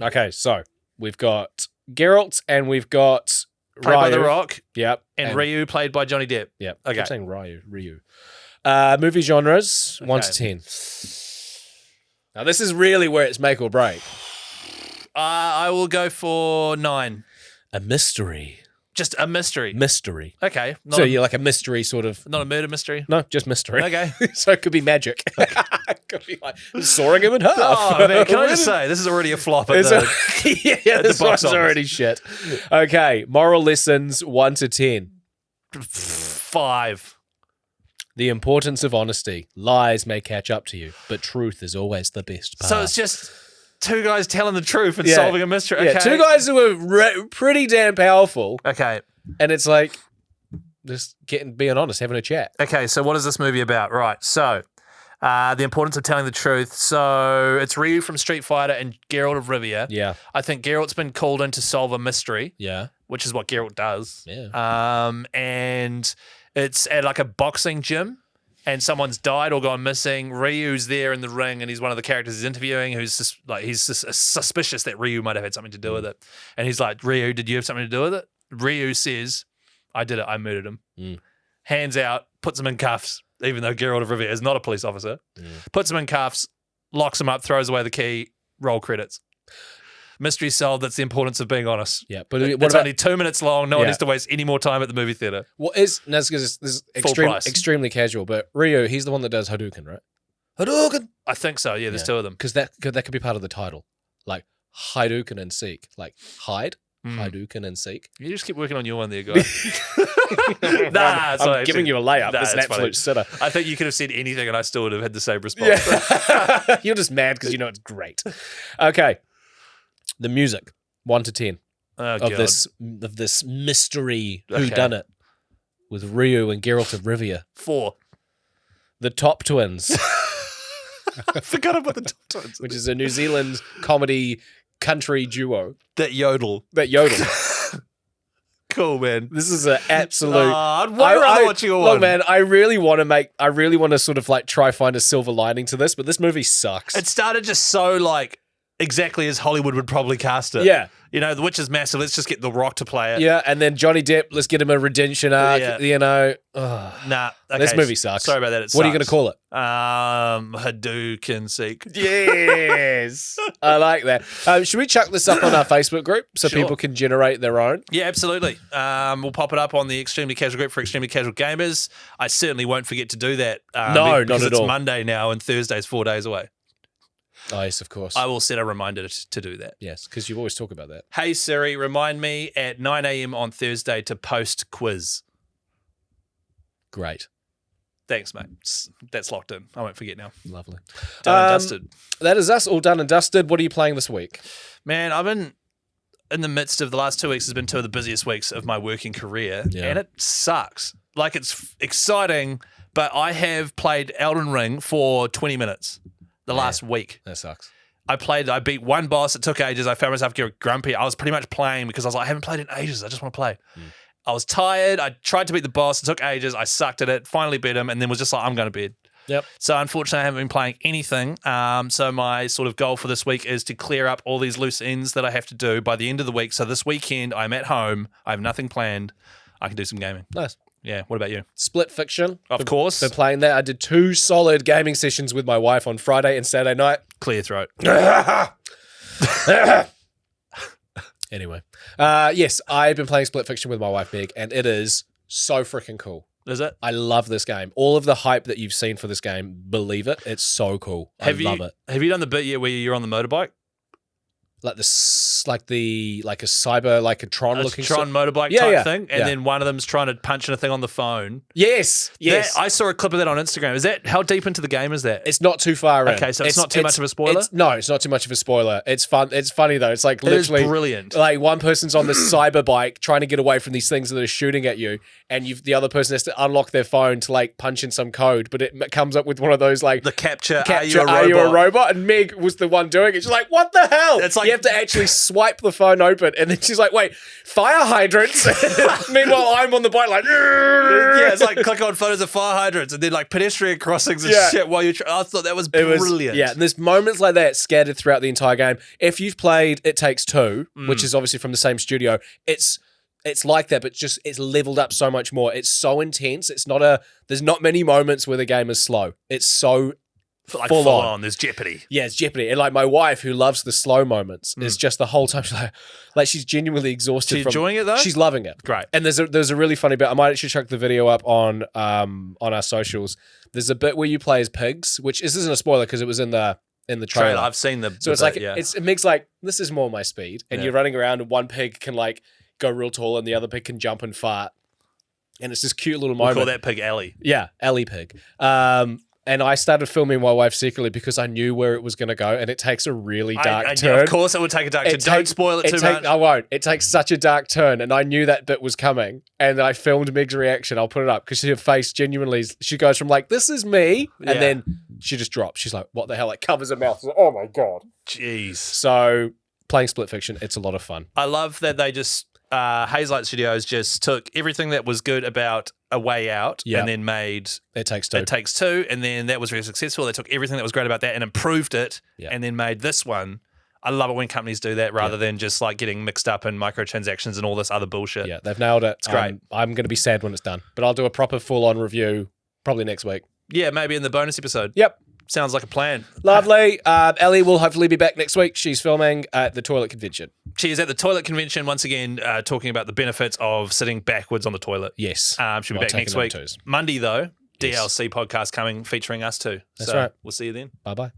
Speaker 1: Okay, so we've got Geralt and we've got
Speaker 2: Played by The Rock.
Speaker 1: Yep.
Speaker 2: And Ryu played by Johnny Depp.
Speaker 1: Yep.
Speaker 2: Okay.
Speaker 1: I'm saying Ryu. Movie genres, 1 to 10. Now this is really where it's make or break.
Speaker 2: I will go for 9.
Speaker 1: A mystery.
Speaker 2: Just a mystery.
Speaker 1: Mystery.
Speaker 2: Okay.
Speaker 1: So you're like a mystery sort of.
Speaker 2: Not a murder mystery?
Speaker 1: No, just mystery.
Speaker 2: Okay.
Speaker 1: So it could be magic. It could be like sawing him in half.
Speaker 2: Oh, man, can I just say, this is already a flop at
Speaker 1: this
Speaker 2: box
Speaker 1: one's
Speaker 2: office.
Speaker 1: already shit. Okay, moral lessons 1 to 10.
Speaker 2: 5.
Speaker 1: The importance of honesty. Lies may catch up to you, but truth is always the best part.
Speaker 2: So it's just two guys telling the truth and solving a mystery. Okay.
Speaker 1: Yeah, two guys who are pretty damn powerful.
Speaker 2: Okay.
Speaker 1: And it's like just being honest, having a chat.
Speaker 2: Okay, so what is this movie about? Right, so the importance of telling the truth. So it's Ryu from Street Fighter and Geralt of Rivia.
Speaker 1: Yeah.
Speaker 2: I think Geralt's been called in to solve a mystery.
Speaker 1: Yeah.
Speaker 2: Which is what Geralt does.
Speaker 1: Yeah.
Speaker 2: And it's at like a boxing gym and someone's died or gone missing. Ryu's there in the ring and he's one of the characters he's interviewing who's just like, he's just suspicious that Ryu might have had something to do with it. And he's like, Ryu, did you have something to do with it? Ryu says, I did it. I murdered him. Hands out, puts him in cuffs, even though Geralt of Rivia is not a police officer. Puts him in cuffs, locks him up, throws away the key, roll credits. Mystery solved. That's the importance of being honest.
Speaker 1: Yeah, but
Speaker 2: it's only 2 minutes long. No one needs to waste any more time at the movie theater.
Speaker 1: Well, this is extremely casual, but Ryu, he's the one that does Hadouken, right? Hadouken!
Speaker 2: I think so, yeah, there's two of them.
Speaker 1: Because that could be part of the title. Like, Hadouken and Seek. Like, hide, Hadouken and Seek.
Speaker 2: You just keep working on your one there, guy.
Speaker 1: I'm giving you a layup. That's an absolute sitter.
Speaker 2: I think you could have said anything and I still would have had the same response.
Speaker 1: Yeah. You're just mad because you know it's great. Okay. The music, 1 to 10 of this mystery whodunit with Ryu and Geralt of Rivia.
Speaker 2: 4.
Speaker 1: The Top Twins.
Speaker 2: I forgot about the Top Twins.
Speaker 1: Which is a New Zealand comedy country duo.
Speaker 2: That yodel. Cool, man.
Speaker 1: This is an absolute.
Speaker 2: I'd way rather watch your one.
Speaker 1: Look, man, I really want to sort of like try find a silver lining to this, but this movie sucks.
Speaker 2: It started just so like exactly as Hollywood would probably cast it.
Speaker 1: Yeah.
Speaker 2: You know, The Witch is massive. Let's just get The Rock to play it.
Speaker 1: Yeah, and then Johnny Depp, let's get him a redemption arc, you know.
Speaker 2: Nah. Okay,
Speaker 1: this movie sucks.
Speaker 2: Sorry about that.
Speaker 1: What are you going to call it?
Speaker 2: Hadouken Seek.
Speaker 1: Yes. I like that. Should we chuck this up on our Facebook group so people can generate their own?
Speaker 2: Yeah, absolutely. We'll pop it up on the Extremely Casual group for Extremely Casual Gamers. I certainly won't forget to do that.
Speaker 1: No, not at all.
Speaker 2: It's Monday now and Thursday's 4 days away.
Speaker 1: Oh, yes, of course.
Speaker 2: I will set a reminder to do that.
Speaker 1: Yes, because you always talk about that.
Speaker 2: Hey, Siri, remind me at 9 a.m. on Thursday to post quiz.
Speaker 1: Great.
Speaker 2: Thanks, mate. That's locked in. I won't forget now.
Speaker 1: Lovely.
Speaker 2: Done and dusted.
Speaker 1: That is us, all done and dusted. What are you playing this week?
Speaker 2: Man, I've been in the midst of the last 2 weeks has been 2 of the busiest weeks of my working career, and it sucks. Like, it's exciting, but I have played Elden Ring for 20 minutes. The last week.
Speaker 1: That sucks.
Speaker 2: I beat one boss. It took ages. I found myself getting grumpy. I was pretty much playing because I was like, I haven't played in ages. I just want to play. I was tired. I tried to beat the boss. It took ages. I sucked at it. Finally beat him and then was just like, I'm going to bed.
Speaker 1: Yep.
Speaker 2: So unfortunately, I haven't been playing anything. So my sort of goal for this week is to clear up all these loose ends that I have to do by the end of the week. So this weekend, I'm at home. I have nothing planned. I can do some gaming.
Speaker 1: Nice.
Speaker 2: Yeah. What about you?
Speaker 1: Split Fiction.
Speaker 2: Of course.
Speaker 1: Been playing that. I did 2 solid gaming sessions with my wife on Friday and Saturday night.
Speaker 2: Clear throat.
Speaker 1: Anyway. Yes, I've been playing Split Fiction with my wife, Meg, and it is so freaking cool.
Speaker 2: Is it?
Speaker 1: I love this game. All of the hype that you've seen for this game, believe it. It's so cool. I love it.
Speaker 2: Have you done the bit yet where you're on the motorbike?
Speaker 1: Like a cyber, like a Tron looking
Speaker 2: motorbike type thing, and then one of them's trying to punch in a thing on the phone.
Speaker 1: Yes.
Speaker 2: I saw a clip of that on Instagram. Is that how deep into the game is that?
Speaker 1: It's not too far in.
Speaker 2: Okay, so it's not too much of a spoiler.
Speaker 1: No, it's not too much of a spoiler. It's fun. It's funny though. It's like literally
Speaker 2: brilliant.
Speaker 1: Like one person's on the cyber bike trying to get away from these things that are shooting at you, and the other person has to unlock their phone to like punch in some code, but it comes up with one of those like
Speaker 2: the capture.
Speaker 1: Are you a robot? And Meg was the one doing it. She's like, what the hell?
Speaker 2: It's like
Speaker 1: you have to actually swipe the phone open, and then she's like, wait, fire hydrants? Meanwhile, I'm on the bike like,
Speaker 2: yeah, it's like click on photos of fire hydrants and then like pedestrian crossings and shit while you're I thought that was brilliant.
Speaker 1: And there's moments like that scattered throughout the entire game. If you've played It Takes Two, which is obviously from the same studio, it's like that, but just it's leveled up so much more. It's so intense. There's not many moments where the game is slow. It's so
Speaker 2: Like
Speaker 1: full on.
Speaker 2: There's jeopardy.
Speaker 1: Yeah, it's jeopardy. And like my wife, who loves the slow moments, is just the whole time she's like she's genuinely exhausted.
Speaker 2: She's enjoying it though?
Speaker 1: She's loving it.
Speaker 2: Great.
Speaker 1: And there's a really funny bit. I might actually chuck the video up on our socials. There's a bit where you play as pigs, which isn't a spoiler because it was in the trailer.
Speaker 2: I've seen the
Speaker 1: So it's
Speaker 2: bit,
Speaker 1: like it makes like this is more my speed, and you're running around, and one pig can like go real tall, and the other pig can jump and fart, and it's this cute little moment.
Speaker 2: We'll call that pig Ellie.
Speaker 1: Yeah, Ellie pig. And I started filming my wife secretly because I knew where it was going to go, and it takes a really dark turn.
Speaker 2: Of course, it would take a dark turn. Don't spoil it too much.
Speaker 1: I won't. It takes such a dark turn, and I knew that bit was coming. And I filmed Meg's reaction. I'll put it up because her face genuinely, she goes from like, "This is me," and then she just drops. She's like, "What the hell?" Like covers her mouth. Like, oh my god.
Speaker 2: Jeez.
Speaker 1: So playing Split Fiction, it's a lot of fun.
Speaker 2: I love that they just Hazelight Studios just took everything that was good about A Way Out and then made
Speaker 1: It Takes Two.
Speaker 2: It Takes Two, and then that was very successful. They took everything that was great about that and improved it, and then made this one. I love it when companies do that rather than just like getting mixed up in microtransactions and all this other bullshit.
Speaker 1: Yeah, they've nailed it.
Speaker 2: It's great.
Speaker 1: I'm going to be sad when it's done, but I'll do a proper full-on review probably next week.
Speaker 2: Yeah, maybe in the bonus episode.
Speaker 1: Yep.
Speaker 2: Sounds like a plan.
Speaker 1: Lovely. Ellie will hopefully be back next week. She's filming at the Toilet Convention.
Speaker 2: She is at the Toilet Convention once again, talking about the benefits of sitting backwards on the toilet.
Speaker 1: Yes.
Speaker 2: She'll be back next week. Monday, though, DLC podcast coming featuring us too.
Speaker 1: That's right.
Speaker 2: We'll see you then.
Speaker 1: Bye-bye.